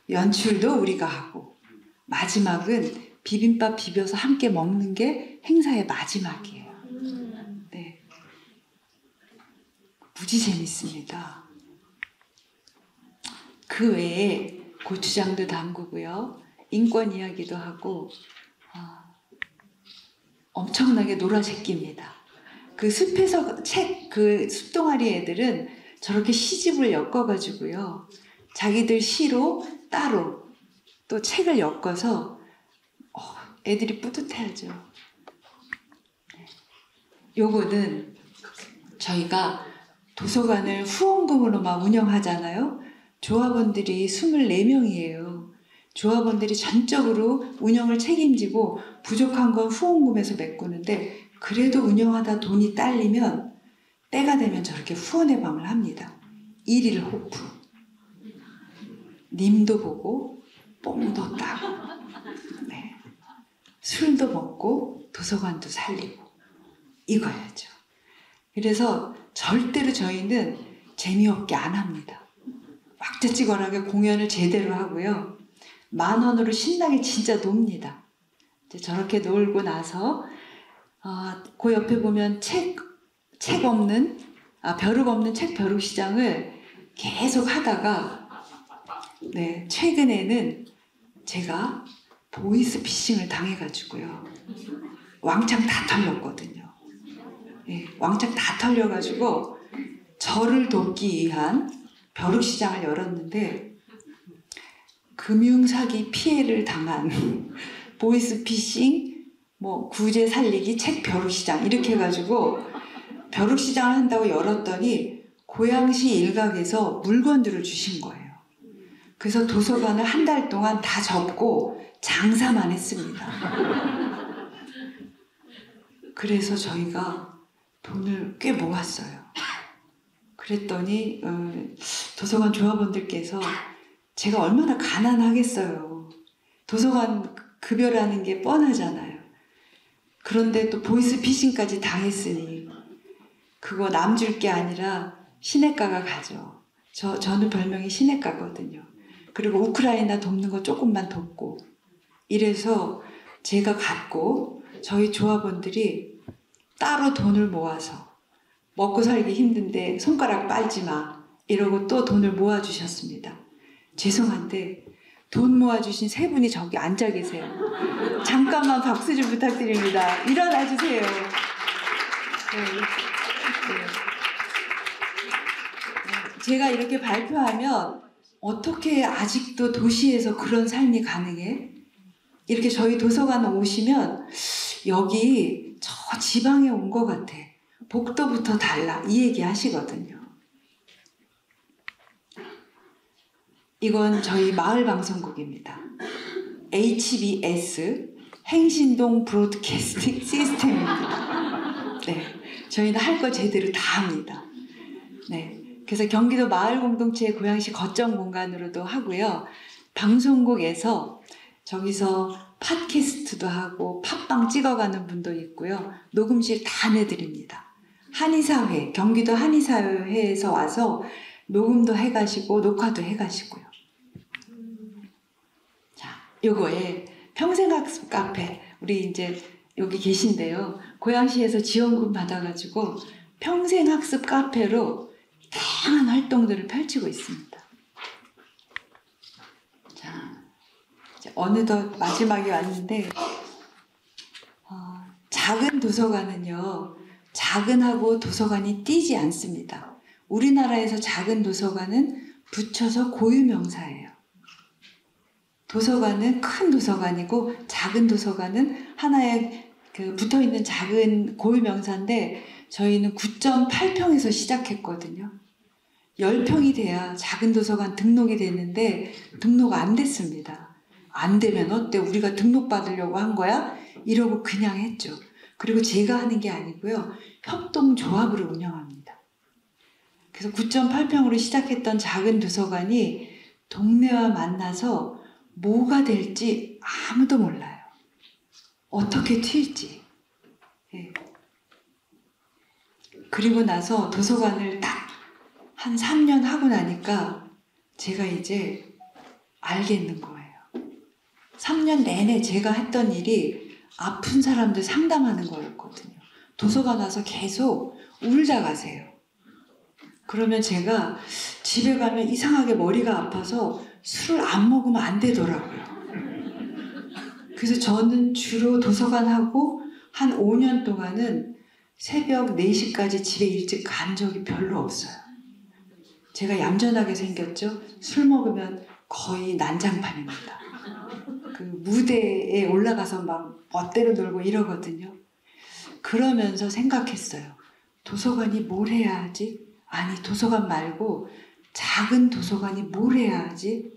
연출도 우리가 하고 마지막은 비빔밥 비벼서 함께 먹는 게 행사의 마지막이에요. 네, 무지 재밌습니다. 그 외에 고추장도 담그고요. 인권 이야기도 하고 엄청나게 놀아제낍니다. 그 숲에서 그 숲동아리 애들은 저렇게 시집을 엮어가지고요. 자기들 시로 따로 또 책을 엮어서 애들이 뿌듯해하죠. 요거는 저희가 도서관을 후원금으로만 운영하잖아요. 조합원들이 24명이에요. 조합원들이 전적으로 운영을 책임지고 부족한 건 후원금에서 메꾸는데 그래도 운영하다 돈이 딸리면 때가 되면 저렇게 후원의 밤을 합니다. 일일 호프. 님도 보고 뽕도 따고 네. 술도 먹고 도서관도 살리고 이거야죠. 그래서 절대로 저희는 재미없게 안 합니다. 왁자지껄하게 공연을 제대로 하고요. 10,000원으로 신나게 진짜 놉니다. 이제 저렇게 놀고 나서 그 옆에 보면 책 없는 벼룩 없는 책 벼룩 시장을 계속 하다가 네, 최근에는 제가 보이스 피싱을 당해가지고요. 왕창 다 털렸거든요. 네, 왕창 다 털려가지고 저를 돕기 위한 벼룩 시장을 열었는데 금융사기 피해를 당한 보이스 피싱, 뭐 구제 살리기, 책 벼룩 시장 이렇게 해가지고 벼룩 시장을 한다고 열었더니 고양시 일각에서 물건들을 주신 거예요. 그래서 도서관을 한 달 동안 다 접고 장사만 했습니다. 그래서 저희가 돈을 꽤 모았어요. 그랬더니 도서관 조합원들께서 제가 얼마나 가난하겠어요. 도서관 급여라는 게 뻔하잖아요. 그런데 또 보이스 피싱까지 당했으니 그거 남 줄 게 아니라 시냇가가 가죠. 저는 별명이 시냇가거든요. 그리고 우크라이나 돕는 거 조금만 돕고 이래서 제가 갔고 저희 조합원들이 따로 돈을 모아서 먹고 살기 힘든데 손가락 빨지 마 이러고 또 돈을 모아주셨습니다. 죄송한데 돈 모아주신 세 분이 저기 앉아 계세요. 잠깐만 박수 좀 부탁드립니다. 일어나 주세요. 네. 제가 이렇게 발표하면 어떻게 아직도 도시에서 그런 삶이 가능해? 이렇게 저희 도서관 오시면 여기 저 지방에 온 것 같아. 복도부터 달라. 이 얘기 하시거든요. 이건 저희 마을 방송국입니다. HBS 행신동 브로드캐스팅 시스템입니다. 네, 저희는 할 거 제대로 다 합니다. 네, 그래서 경기도 마을 공동체 고양시 거점 공간으로도 하고요. 방송국에서 저기서 팟캐스트도 하고 팟빵 찍어가는 분도 있고요. 녹음실 다 내드립니다. 한의사회, 경기도 한의사회에서 와서 녹음도 해가시고 녹화도 해가시고요. 자, 요거에 평생학습 카페 우리 이제 여기 계신데요. 고양시에서 지원금 받아가지고 평생학습 카페로 다양한 활동들을 펼치고 있습니다. 자, 이제 어느덧 마지막에 왔는데 작은 도서관은요. 작은하고 도서관이 띄지 않습니다. 우리나라에서 작은 도서관은 붙여서 고유명사예요. 도서관은 큰 도서관이고 작은 도서관은 하나의 붙어있는 작은 고유명사인데 저희는 9.8평에서 시작했거든요. 10평이 돼야 작은 도서관 등록이 됐는데 등록 안 됐습니다. 안 되면 어때? 우리가 등록 받으려고 한 거야? 이러고 그냥 했죠. 그리고 제가 하는 게 아니고요. 협동조합으로 운영합니다. 그래서 9.8평으로 시작했던 작은 도서관이 동네와 만나서 뭐가 될지 아무도 몰라요. 어떻게 튈지. 예. 그리고 나서 도서관을 딱 한 3년 하고 나니까 제가 이제 알겠는 거예요. 3년 내내 제가 했던 일이 아픈 사람들 상담하는 거였거든요. 도서관 와서 계속 울다 가세요. 그러면 제가 집에 가면 이상하게 머리가 아파서 술을 안 먹으면 안 되더라고요. 그래서 저는 주로 도서관 하고 한 5년 동안은 새벽 4시까지 집에 일찍 간 적이 별로 없어요. 제가 얌전하게 생겼죠? 술 먹으면 거의 난장판입니다. 그 무대에 올라가서 막 멋대로 놀고 이러거든요. 그러면서 생각했어요. 도서관이 뭘 해야 하지? 아니, 도서관 말고 작은 도서관이 뭘 해야 하지?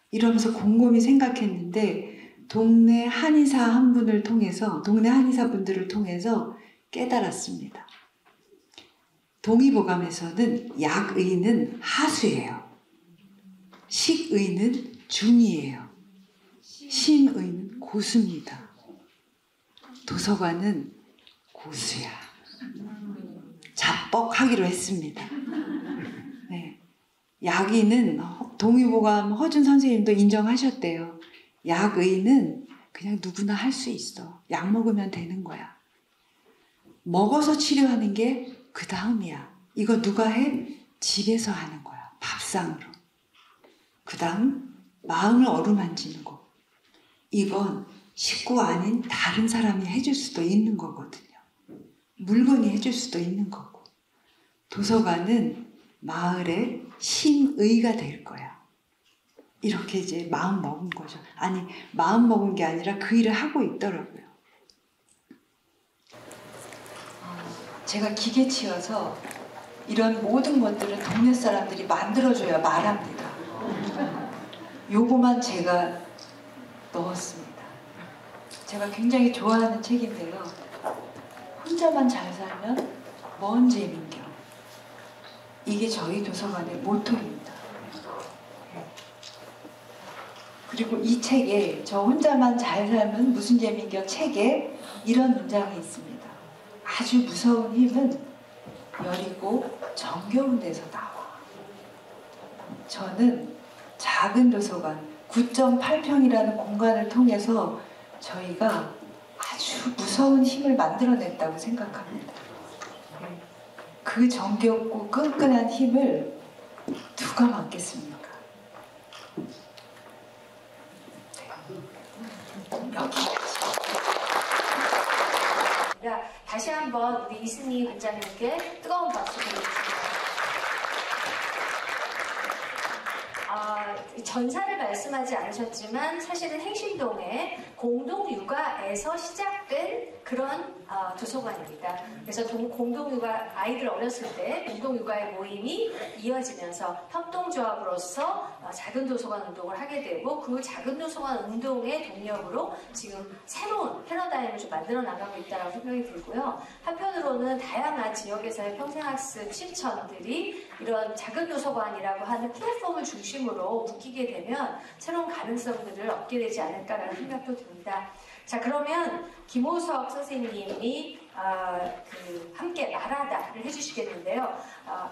이러면서 곰곰이 생각했는데 동네 한의사 한 분을 통해서, 동네 한의사 분들을 통해서 깨달았습니다. 동의보감에서는 약의는 하수예요. 식의는 중이에요. 심의는 고수입니다. 도서관은 고수야. 자뻑하기로 했습니다. 네. 약의는 동의보감 허준 선생님도 인정하셨대요. 약의는 그냥 누구나 할 수 있어. 약 먹으면 되는 거야. 먹어서 치료하는 게 그 다음이야. 이거 누가 해? 집에서 하는 거야. 밥상으로. 그 다음 마음을 어루만지는 거. 이건 식구 아닌 다른 사람이 해줄 수도 있는 거거든요. 물건이 해줄 수도 있는 거고. 도서관은 마을의 심의가 될 거야. 이렇게 이제 마음 먹은 거죠. 아니, 마음 먹은 게 아니라 그 일을 하고 있더라고요. 제가 기계치여서 이런 모든 것들은 동네 사람들이 만들어줘야 말합니다. 요거만 제가 넣었습니다. 제가 굉장히 좋아하는 책인데요. 혼자만 잘 살면 뭔 재민겨. 이게 저희 도서관의 모토입니다. 그리고 이 책에, 저 혼자만 잘 살면 무슨 재민겨 책에 이런 문장이 있습니다. 아주 무서운 힘은 여리고 정겨운 데서 나와. 저는 작은 도서관 9.8평이라는 공간을 통해서 저희가 아주 무서운 힘을 만들어냈다고 생각합니다. 그 정겹고 끈끈한 힘을 누가 막겠습니까? 여기까지. 다시 한번 우리 이승희 관장님께 뜨거운 박수 드리겠습니다. 전사를 말씀하지 않으셨지만 사실은 행신동에 공동육아에서 시작된 그런 도서관입니다. 그래서 공동육아, 아이들 어렸을 때 공동육아의 모임이 이어지면서 협동조합으로서 작은 도서관 운동을 하게 되고, 그 작은 도서관 운동의 동력으로 지금 새로운 패러다임을 좀 만들어 나가고 있다고 생각이 들고요. 한편으로는 다양한 지역에서의 평생학습 실천들이 이런 작은 도서관이라고 하는 플랫폼을 중심으로 묶이게 되면 새로운 가능성들을 얻게 되지 않을까라는 생각도 듭니다. 자, 그러면 김호석 선생님이 함께 말하다를 해주시겠는데요.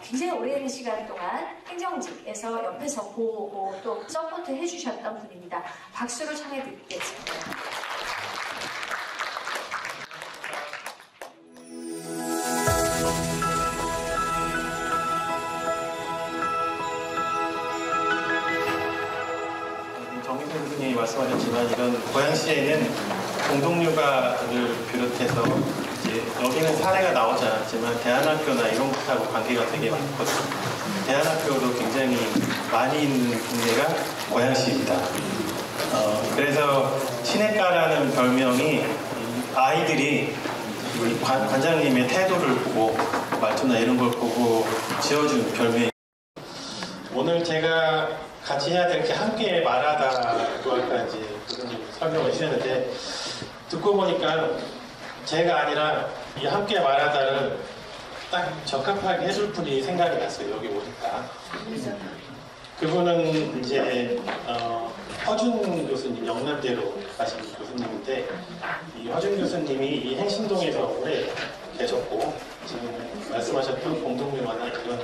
굉장히 오랜 시간 동안 행정직에서 옆에서 보고 또 서포트 해주셨던 분입니다. 박수를 청해 드리겠습니다. 말씀하셨지만 이런 고양시에는 공동육아를 비롯해서 이제 여기는 사례가 나오지 않았지만 대안학교나 이런 것하고 관계가 되게 많거든요. 대안학교도 굉장히 많이 있는 동네가 고양시입니다. 그래서 시냇가라는 별명이 아이들이 우리 관장님의 태도를 보고 말투나 이런 걸 보고 지어준 별명이. 오늘 제가 같이 해야 될 게 함께 말하다고 아까 이제 설명을 주셨는데, 듣고 보니까 제가 아니라 이 함께 말하다를 딱 적합하게 해줄 분이 생각이 났어요. 여기 오니까. 그분은 이제 허준 교수님, 영남대로 가신 교수님인데 이 허준 교수님이 이 행신동에서 오래 계셨고 지금 말씀하셨던 공동묘화나 이런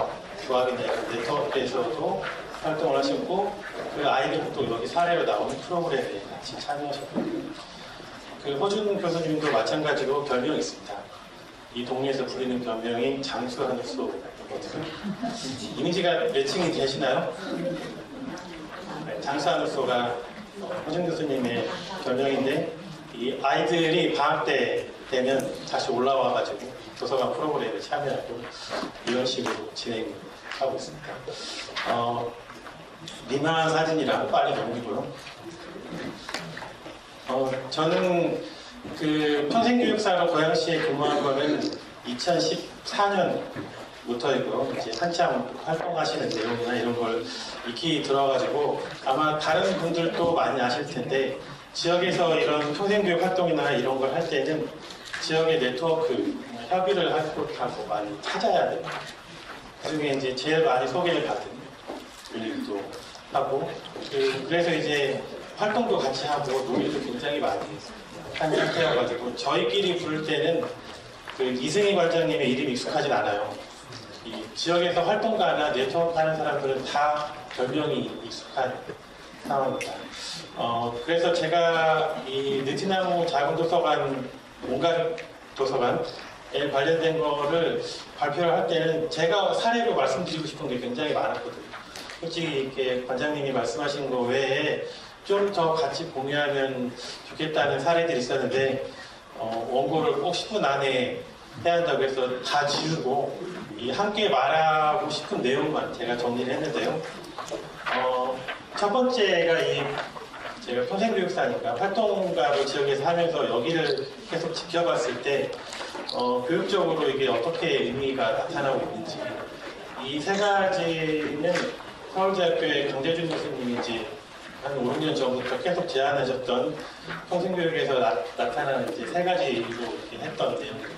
교합이나 이런 네트워크에서도 활동을 하셨고 그 아이들도 여기 사례로 나오는 프로그램에 같이 참여하셨거든요. 그 허준 교수님도 마찬가지로 별명이 있습니다. 이 동네에서 부르는 별명이 장수하늘소거든요. 이미지가 매칭이 되시나요? 네, 장수하늘소가 허준 교수님의 별명인데 이 아이들이 방학 때 되면 다시 올라와가지고 도서관 프로그램에 참여하고 이런 식으로 진행하고 있습니다. 민망한 사진이라고 빨리 넘기고요. 저는 그 평생교육사로 고양시에 근무한 거는 2014년부터이고요. 이제 한참 활동하시는 내용이나 이런 걸 익히 들어가지고 아마 다른 분들도 많이 아실 텐데 지역에서 이런 평생교육 활동이나 이런 걸 할 때는 지역의 네트워크, 협의를 할 곳하고 많이 찾아야 돼요. 그중에 이제 제일 많이 소개를 받은 일도 하고 그래서 이제 활동도 같이 하고 논의도 굉장히 많이 한 상태여가지고 저희끼리 부를 때는 그 이승희 관장님의 이름이 익숙하진 않아요. 이 지역에서 활동가나 네트워크 하는 사람들은 다 별명이 익숙한 상황입니다. 그래서 제가 이 느티나무 작은 도서관, 온갖 도서관에 관련된 거를 발표를 할 때는 제가 사례로 말씀드리고 싶은 게 굉장히 많았거든요. 솔직히 이렇게 관장님이 말씀하신 거 외에 좀 더 같이 공유하면 좋겠다는 사례들이 있었는데 원고를 꼭 10분 안에 해야 한다고 해서 다 지우고 이 함께 말하고 싶은 내용만 제가 정리를 했는데요. 첫 번째가 제가 평생교육사니까 활동가로 지역에서 하면서 여기를 계속 지켜봤을 때 교육적으로 이게 어떻게 의미가 나타나고 있는지 이 세 가지는 서울대학교의 강재준 교수님이 이제 한 5, 6년 전부터 계속 제안하셨던 평생교육에서 나타나는 이제 세 가지로 이렇게 했던 내용입니다.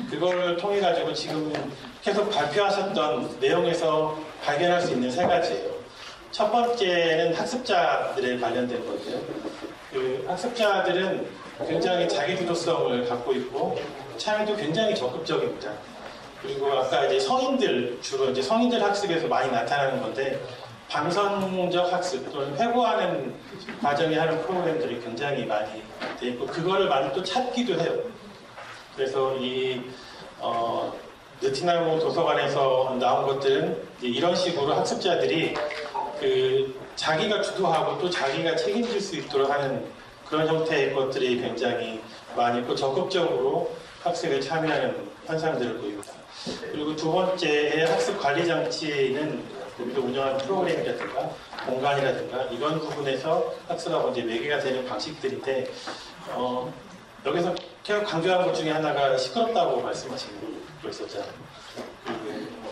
그걸 통해 가지고 지금 계속 발표하셨던 내용에서 발견할 수 있는 세 가지예요. 첫 번째는 학습자들에 관련된 거고요. 그 학습자들은 굉장히 자기주도성을 갖고 있고 참여도 굉장히 적극적입니다. 그리고 아까 이제 성인들, 주로 이제 성인들 학습에서 많이 나타나는 건데 방선적 학습 또는 회고하는 과정에 하는 프로그램들이 굉장히 많이 돼 있고 그거를 많이 또 찾기도 해요. 그래서 이 느티나무 도서관에서 나온 것들은 이런 식으로 학습자들이 그 자기가 주도하고 또 자기가 책임질 수 있도록 하는 그런 형태의 것들이 굉장히 많이 있고 적극적으로 학습에 참여하는 현상들을 보입니다. 그리고 두 번째의 학습 관리 장치는 우리도 운영하는 프로그램이라든가 공간이라든가 이런 부분에서 학습하고 이제 매개가 되는 방식들인데 여기서 계속 강조하는 것 중에 하나가 시끄럽다고 말씀하시는 거 있었잖아요.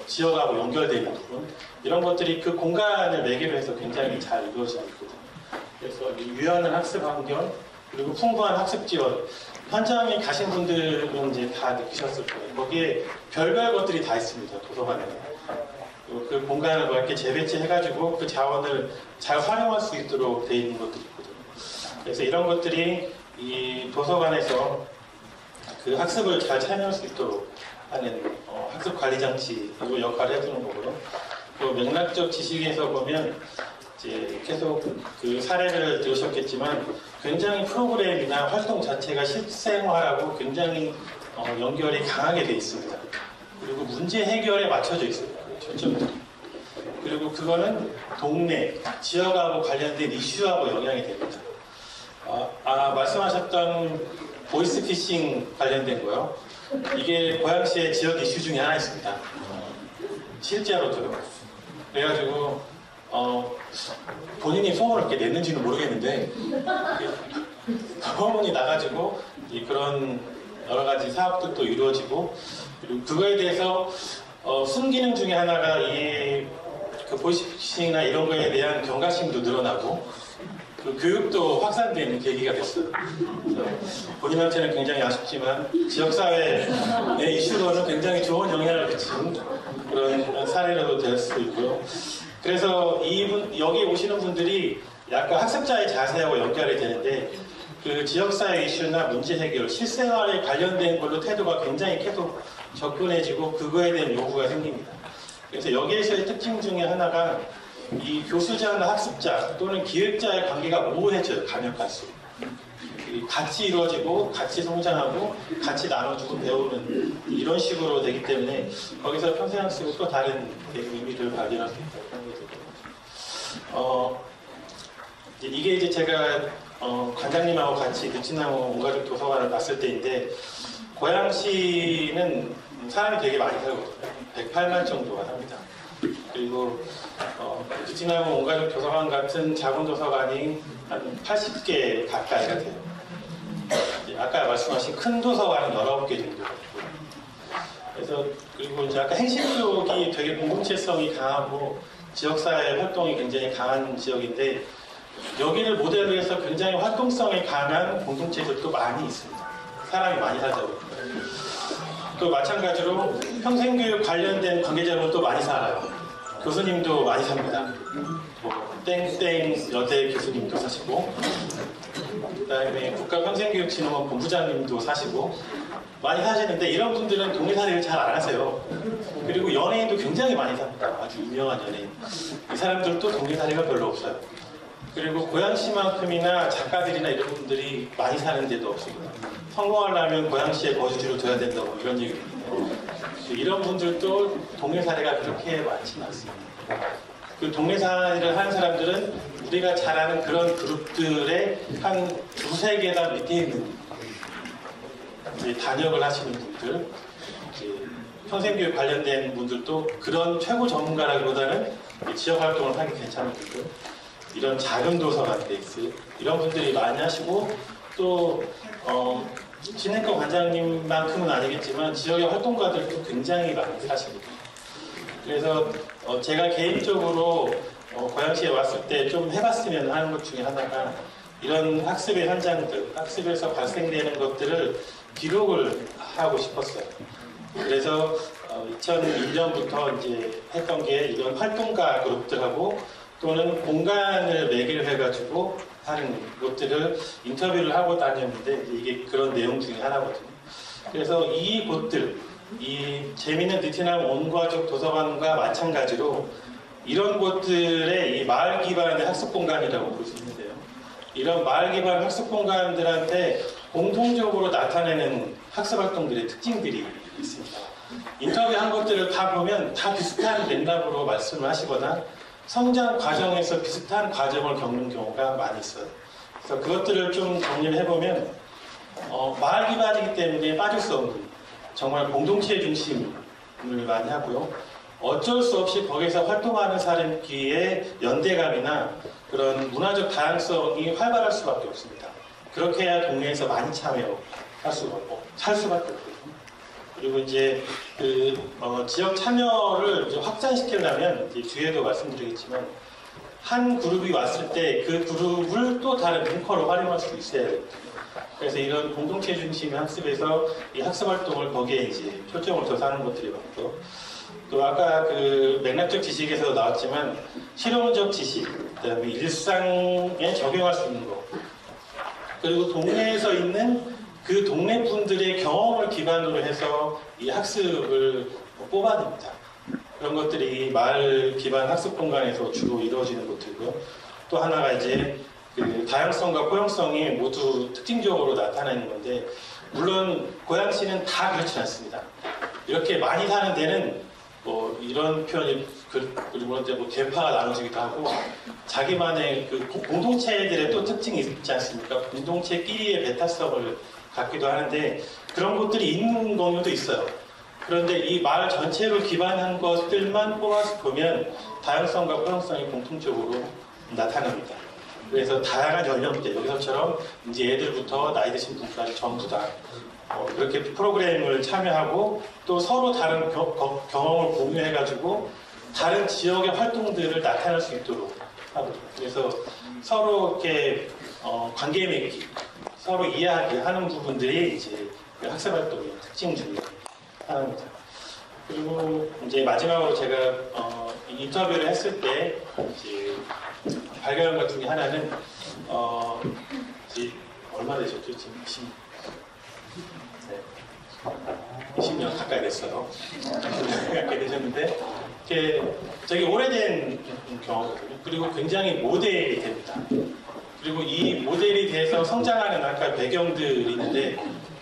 지역하고 연결되는 부분 이런 것들이 그 공간을 매개로 해서 굉장히 잘 이루어지고 있거든요. 그래서 유연한 학습 환경 그리고 풍부한 학습 지원 현장에 가신 분들은 이제 다 느끼셨을 거예요. 거기에 별별 것들이 다 있습니다. 도서관에는 그 공간을 뭐 이렇게 재배치해가지고 그 자원을 잘 활용할 수 있도록 되어 있는 것들이 있거든요. 그래서 이런 것들이 이 도서관에서 그 학습을 잘 참여할 수 있도록 하는 학습 관리 장치 이 역할을 해주는 거고요. 또 맥락적 지식에서 보면 이제 계속 그 사례를 들으셨겠지만 굉장히 프로그램이나 활동 자체가 실생활하고 굉장히 연결이 강하게 돼 있습니다. 그리고 문제 해결에 맞춰져 있어요. 초점들이. 그리고 그거는 동네, 지역하고 관련된 이슈하고 영향이 됩니다. 말씀하셨던 보이스피싱 관련된 거요. 이게 고양시의 지역 이슈 중에 하나 있습니다. 실제로도요. 그래가지고 본인이 소문을 이렇게 냈는지는 모르겠는데 소문이 나가지고 그런 여러 가지 사업들도 이루어지고 그리고 그거에 대해서 순기능 중에 하나가 그 보이스피싱이나 이런 거에 대한 경각심도 늘어나고 그 교육도 확산되는 계기가 됐어요. 본인한테는 굉장히 아쉽지만 지역사회의 이슈로는 굉장히 좋은 영향을 미치는 그런 사례라도 될 수 있고요. 그래서 여기 오시는 분들이 약간 학습자의 자세하고 연결이 되는데 그 지역사회 이슈나 문제 해결, 실생활에 관련된 걸로 태도가 굉장히 계속 접근해지고 그거에 대한 요구가 생깁니다. 그래서 여기에서의 특징 중에 하나가 이 교수자나 학습자 또는 기획자의 관계가 모호해져요. 가면 갈수록. 같이 이루어지고 같이 성장하고 같이 나눠주고 배우는 이런 식으로 되기 때문에 거기서 평생학습은 또 다른 의미를 발견할 수 있다고 생각이 들고요. 이게 이제 제가 관장님하고 같이 느티나무 온가족 도서관을 봤을 때인데 고양시는 사람이 되게 많이 살거든요. 108만 정도가 삽니다. 그리고 느티나무 온가족 도서관 같은 작은 도서관이 한 80개 가까이가 돼요. 아까 말씀하신 큰 도서관은 19개 정도 있고, 그래서 그리고 이제 아까 행실 쪽이 되게 공동체성이 강하고 지역사회 활동이 굉장히 강한 지역인데 여기를 모델로 해서 굉장히 활동성이 강한 공동체들도 많이 있습니다. 사람이 많이 살다 보니까. 또 마찬가지로 평생교육 관련된 관계자분도 많이 살아요. 교수님도 많이 삽니다. 뭐 땡땡 여대 교수님도 사시고, 그다음에 국가평생교육진흥원 본부장님도 사시고 많이 사시는데 이런 분들은 동네살이를 잘 안 하세요. 그리고 연예인도 굉장히 많이 삽니다. 아주 유명한 연예인. 이 사람들도 동네살이가 별로 없어요. 그리고 고양시만큼이나 작가들이나 이런 분들이 많이 사는 데도 없습니다. 성공하려면 고양시에 거주지로 둬야 된다고 뭐 이런 얘기도 있는데 이런 분들도 동네 사례가 그렇게 많지는 않습니다. 그 동네 사례를 하는 사람들은 우리가 잘 아는 그런 그룹들의 한 두세 계단 밑에 있는 단역을 하시는 분들, 평생교육 관련된 분들도 그런 최고 전문가라기보다는 지역 활동을 하기 괜찮은 분들, 이런 작은 도서관 베이스 이런 분들이 많이 하시고 또 진행과 관장님만큼은 아니겠지만 지역의 활동가들도 굉장히 많이 사십니다. 그래서 제가 개인적으로 고양시에 왔을 때 좀 해봤으면 하는 것 중에 하나가 이런 학습의 현장들, 학습에서 발생되는 것들을 기록을 하고 싶었어요. 그래서 2001년부터 이제 했던 게 이런 활동가 그룹들하고 또는 공간을 매개를 해가지고 하는 곳들을 인터뷰를 하고 다녔는데 이게 그런 내용 중에 하나거든요. 그래서 이 곳들, 이 재미있는 느티나무 온가족 도서관과 마찬가지로 이런 곳들의 이 마을 기반의 학습 공간이라고 볼 수 있는데요. 이런 마을 기반 학습 공간들한테 공통적으로 나타내는 학습 활동들의 특징들이 있습니다. 인터뷰한 것들을 다 보면 다 비슷한 맥락으로 말씀을 하시거나 성장 과정에서 비슷한 과정을 겪는 경우가 많이 있어요. 그래서 그것들을 좀 정리를 해보면 마을 기반이기 때문에 빠질 수 없는 정말 공동체 중심을 많이 하고요. 어쩔 수 없이 거기서 활동하는 사람끼리의 연대감이나 그런 문화적 다양성이 활발할 수밖에 없습니다. 그렇게 해야 동네에서 많이 참여할 수가 없고 살 수밖에 없거든요. 그리고 이제 지역 참여를 이제 확장시키려면 이제 뒤에도 말씀드리겠지만 한 그룹이 왔을 때 그 그룹을 또 다른 앵커로 활용할 수 있어야 됩니다. 그래서 이런 공동체 중심의 학습에서 이 학습 활동을 거기에 이제 초점을 둬서 하는 것들이 많고 또 아까 그 맥락적 지식에서 나왔지만 실용적 지식, 그다음에 일상에 적용할 수 있는 거 그리고 동네에서 있는 그 동네 분들의 경험을 기반으로 해서 이 학습을 뽑아냅니다. 그런 것들이 마을 기반 학습 공간에서 주로 이루어지는 것들이고요. 또 하나가 이제 그 다양성과 포용성이 모두 특징적으로 나타나는 건데 물론 고양시는 다 그렇지 않습니다. 이렇게 많이 사는 데는 뭐 이런 표현이 그리고 뭐 계파가 나눠지기도 하고 자기만의 그 공동체들의 또 특징이 있지 않습니까? 공동체끼리의 배타성을 갖기도 하는데 그런 것들이 있는 경우도 있어요. 그런데 이 마을 전체를 기반한 것들만 뽑아서 보면 다양성과 포용성이 공통적으로 나타납니다. 그래서 다양한 연령대, 여기서처럼 이제 애들부터 나이 드신 분까지 전부 다 그렇게 프로그램을 참여하고 또 서로 다른 경험을 공유해가지고 다른 지역의 활동들을 나타낼 수 있도록 하거든요. 그래서 서로 이렇게 관계 맺기, 서로 이해하게 하는 부분들이 이제 학습 활동의 특징 중에 하나입니다. 그리고 이제 마지막으로 제가 인터뷰를 했을 때 이제 발견한 것 중에 하나는 이제 얼마 되셨죠? 지금 20년 가까이 됐어요. 가까이 되셨는데 되게 오래된 경험이거든요. 그리고 굉장히 모델이 됩니다. 그리고 이 모델이 돼서 성장하는 아까 배경들이 있는데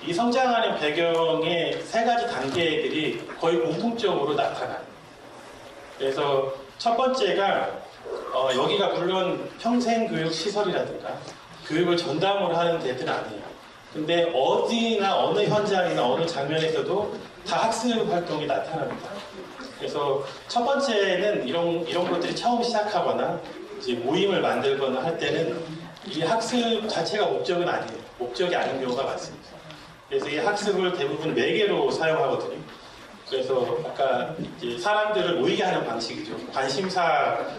이 성장하는 배경의 세 가지 단계들이 거의 공통적으로 나타나요. 그래서 첫 번째가 여기가 물론 평생교육 시설이라든가 교육을 전담으로 하는 데들은 아니에요. 근데 어디나 어느 현장이나 어느 장면에서도 다 학습 활동이 나타납니다. 그래서 첫 번째는 이런 것들이 처음 시작하거나 이제 모임을 만들거나 할 때는 이 학습 자체가 목적은 아니에요. 목적이 아닌 경우가 많습니다. 그래서 이 학습을 대부분 매개로 사용하거든요. 그래서 아까 이제 사람들을 모이게 하는 방식이죠. 관심사를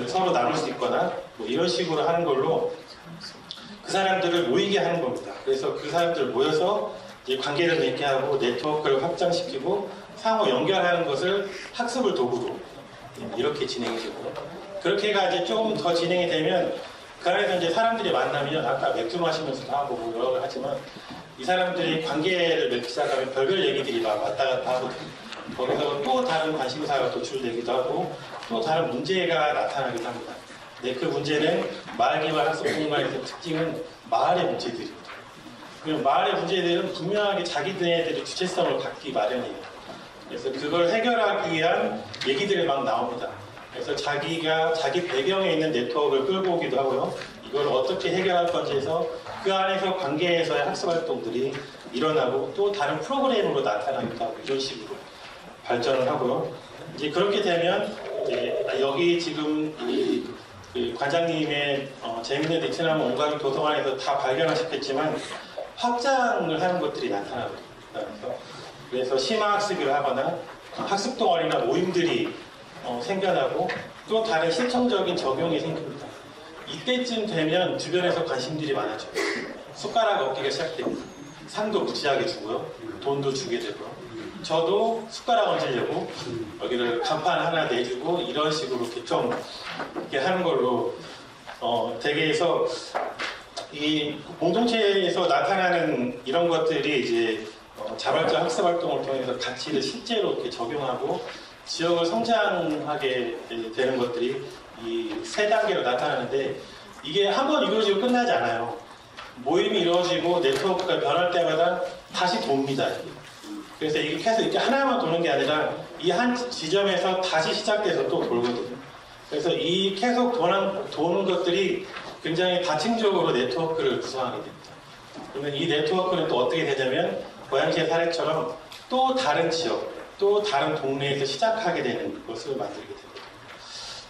서로 나눌 수 있거나 뭐 이런 식으로 하는 걸로 그 사람들을 모이게 하는 겁니다. 그래서 그 사람들 모여서 이제 관계를 맺게 하고 네트워크를 확장시키고 상호 연결하는 것을 학습을 도구로 이렇게 진행이 되고요. 그렇게가 이제 조금 더 진행이 되면 그 안에서 이제 사람들이 만나면 아까 맥주 마시면서도 하고 뭐 여러 가지 하지만 이 사람들이 관계를 맺기 시작하면 별별 얘기들이 막 왔다 갔다 하거든요. 거기서 또 다른 관심사가 도출되기도 하고 또 다른 문제가 나타나기도 합니다. 네, 그 문제는 마을기반 학습공간에서 특징은 마을의 문제들입니다. 그리고 마을의 문제들은 분명하게 자기네들의 주체성을 갖기 마련이에요. 그래서 그걸 해결하기 위한 얘기들이 막 나옵니다. 그래서 자기가 자기 배경에 있는 네트워크를 끌고 오기도 하고요. 이걸 어떻게 해결할 건지 해서 그 안에서 관계에서의 학습 활동들이 일어나고 또 다른 프로그램으로 나타나기도 하고 이런 식으로 발전을 하고요. 이제 그렇게 되면 이제 여기 지금 그 관장님의 재밌는 베트남 온가미 도서관에서 다 발견하셨겠지만 확장을 하는 것들이 나타나거든요. 그래서 심화학습을 하거나 학습 동아리나 모임들이 생겨나고 또 다른 실천적인 적용이 생깁니다. 이때쯤 되면 주변에서 관심들이 많아져요. 숟가락 얻기가 시작됩니다. 상도 무지하게 주고요. 돈도 주게 되고요. 저도 숟가락 얹으려고 여기를 간판 하나 내주고 이런 식으로 이렇게 좀 이렇게 하는 걸로 되게 해서 이 공동체에서 나타나는 이런 것들이 이제 자발적 학습 활동을 통해서 가치를 실제로 이렇게 적용하고 지역을 성장하게 되는 것들이 이 세 단계로 나타나는데 이게 한번 이루어지고 끝나지 않아요. 모임이 이루어지고 네트워크가 변할 때마다 다시 돕니다. 그래서 이게 계속 이렇게 하나만 도는 게 아니라 이 한 지점에서 다시 시작돼서 또 돌거든요. 그래서 이 계속 도는 것들이 굉장히 다층적으로 네트워크를 구성하게 됩니다. 그러면 이 네트워크는 또 어떻게 되냐면 고양시의 사례처럼 또 다른 지역, 또 다른 동네에서 시작하게 되는 것을 만들게 됩니다.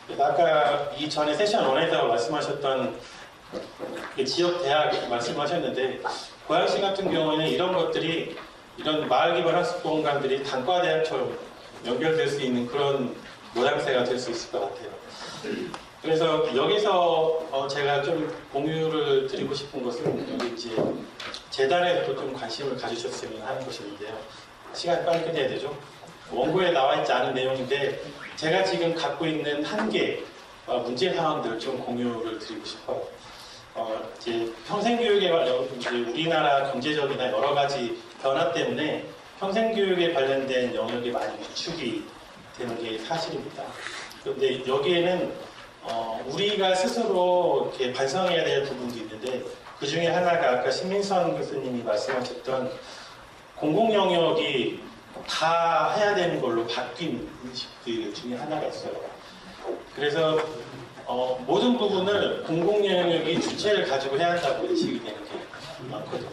그래서 아까 이 전에 세션 1에서 말씀하셨던 그 지역 대학 말씀하셨는데 고양시 같은 경우에는 이런 것들이 이런 마을 기반 학습 공간들이 단과 대학처럼 연결될 수 있는 그런 모양새가 될 수 있을 것 같아요. 그래서 여기서 제가 좀 공유를 드리고 싶은 것은 여기 이제 재단에서도 좀 관심을 가지셨으면 하는 것인데요. 시간이 빨리 끝내야 되죠. 원고에 나와 있지 않은 내용인데 제가 지금 갖고 있는 한계 문제 상황들을 좀 공유를 드리고 싶어요. 이제 평생교육에 관련 이제 우리나라 경제적이나 여러 가지 변화 때문에 평생교육에 관련된 영역이 많이 위축이 되는 게 사실입니다. 그런데 여기에는 우리가 스스로 이렇게 반성해야 될 부분도 있는데 그 중에 하나가 아까 신민선 교수님이 말씀하셨던 공공 영역이 다 해야 되는 걸로 바뀐 인식들 중에 하나가 있어요. 그래서 모든 부분을 공공 영역이 주체를 가지고 해야 한다고 인식이 되는 게 많거든요.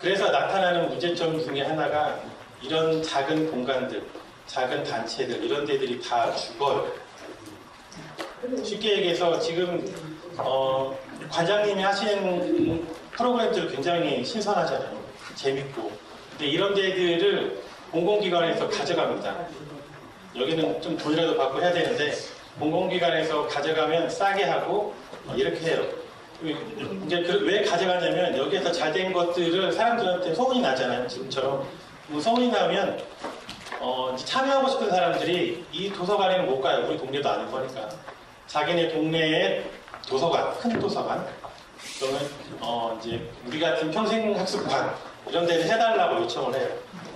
그래서 나타나는 문제점 중에 하나가 이런 작은 공간들, 작은 단체들 이런 데들이 다 죽어요. 쉽게 얘기해서 지금 관장님이 하시는 프로그램들 굉장히 신선하잖아요. 재밌고. 근데 이런 데들을 공공기관에서 가져갑니다. 여기는 좀 돈이라도 받고 해야 되는데 공공기관에서 가져가면 싸게 하고 이렇게 해요. 이제 왜 가져가냐면 여기에서 잘 된 것들을 사람들한테 소문이 나잖아요. 지금처럼 소문이 나면 참여하고 싶은 사람들이 이 도서관에는 못 가요. 우리 동네도 아는 거니까. 자기네 동네에 도서관, 큰 도서관, 그러면 이제 우리 같은 평생학습관 이런 데를 해달라고 요청을 해요.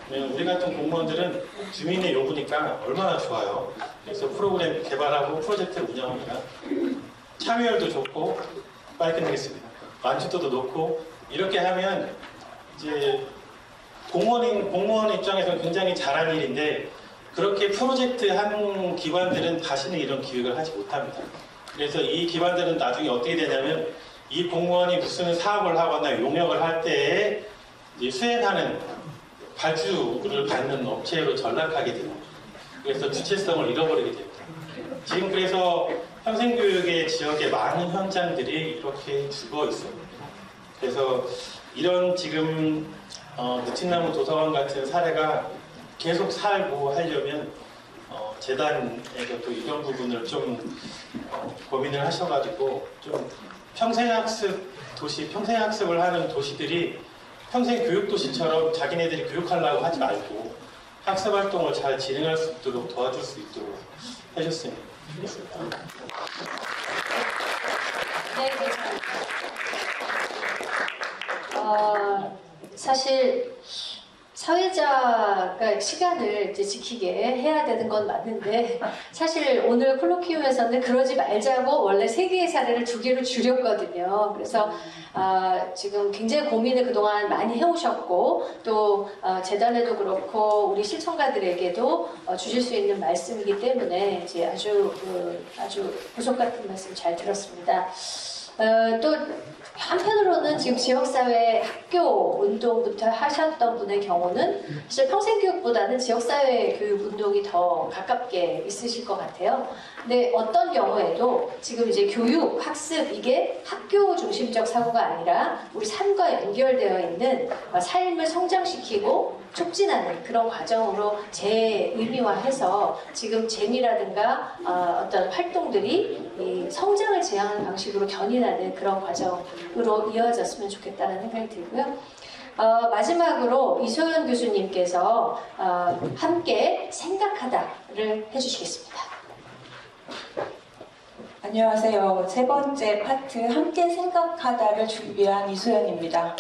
왜냐면 우리 같은 공무원들은 주민의 요구니까 얼마나 좋아요. 그래서 프로그램 개발하고 프로젝트 운영합니다. 참여율도 좋고 빨리 끝내겠습니다. 만족도도 높고 이렇게 하면 이제 공무원 입장에서는 굉장히 잘한 일인데 그렇게 프로젝트 한 기관들은 다시는 이런 기획을 하지 못합니다. 그래서 이 기관들은 나중에 어떻게 되냐면 이 공무원이 무슨 사업을 하거나 용역을 할 때에 이제 수행하는 발주를 받는 업체로 전락하게 됩니다. 그래서 주체성을 잃어버리게 됩니다. 지금 그래서 평생교육의 지역에 많은 현장들이 이렇게 죽어 있습니다. 그래서 이런 지금 느티나무 도서관 같은 사례가 계속 살고 하려면 재단에서 또 이런 부분을 좀 고민을 하셔가지고 좀 평생학습을 하는 도시들이 평생교육도시처럼 자기네들이 교육하려고 하지 말고 학습활동을 잘 진행할 수 있도록 도와줄 수 있도록 해줬으면 좋겠습니다. 네, 사실 사회자가 시간을 이제 지키게 해야 되는 건 맞는데 사실 오늘 콜로키움에서는 그러지 말자고 원래 3개의 사례를 2개로 줄였거든요. 그래서 지금 굉장히 고민을 그동안 많이 해오셨고 또 재단에도 그렇고 우리 실천가들에게도 주실 수 있는 말씀이기 때문에 이제 아주 보석 같은 말씀 잘 들었습니다. 또 한편으로는 지금 지역사회 학교 운동부터 하셨던 분의 경우는 사실 평생교육보다는 지역사회 교육 운동이 더 가깝게 있으실 것 같아요. 근데 어떤 경우에도 지금 이제 교육, 학습 이게 학교 중심적 사고가 아니라 우리 삶과 연결되어 있는 삶을 성장시키고 촉진하는 그런 과정으로 재의미화해서 지금 재미라든가 어떤 활동들이 이 성장을 지향하는 방식으로 견인하는 그런 과정으로 이어졌으면 좋겠다는 생각이 들고요. 마지막으로 이소연 교수님께서 함께 생각하다를 해주시겠습니다. 안녕하세요. 3번째 파트 함께 생각하다를 준비한 이소연입니다.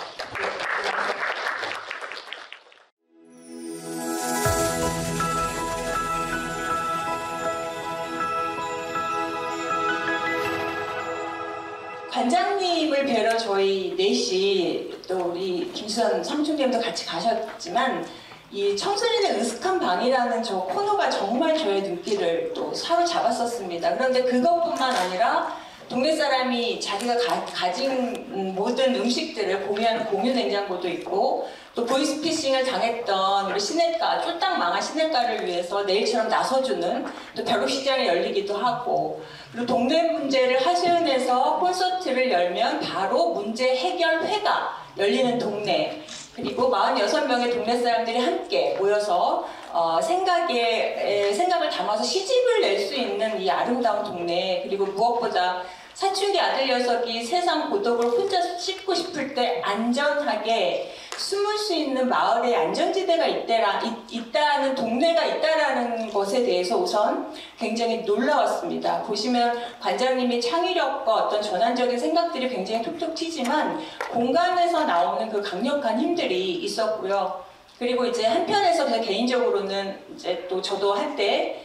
관장님을 뵈러 저희 넷이 또 우리 김수현 사무총장님도 같이 가셨지만 이 청소년의 으슥한 방이라는 저 코너가 정말 저의 눈길을 또 사로잡았었습니다. 그런데 그것뿐만 아니라 동네 사람이 자기가 가진 모든 음식들을 공유하는 공유 냉장고도 있고 또 보이스피싱을 당했던 우리 시냇가, 쫄딱 망한 시냇가를 위해서 내일처럼 나서주는 또 벼룩시장이 열리기도 하고 그리고 동네 문제를 하소연해서 콘서트를 열면 바로 문제 해결회가 열리는 동네 그리고 46명의 동네 사람들이 함께 모여서 생각을 담아서 시집을 낼 수 있는 이 아름다운 동네 그리고 무엇보다 사춘기 아들 녀석이 세상 고독을 혼자 씹고 싶을 때 안전하게 숨을 수 있는 마을에 안전지대가 있다는 동네가 있다라는 것에 대해서 우선 굉장히 놀라웠습니다. 보시면 관장님이 창의력과 어떤 전환적인 생각들이 굉장히 톡톡 튀지만 공간에서 나오는 그 강력한 힘들이 있었고요. 그리고 이제 한편에서 제가 개인적으로는 이제 또 저도 한때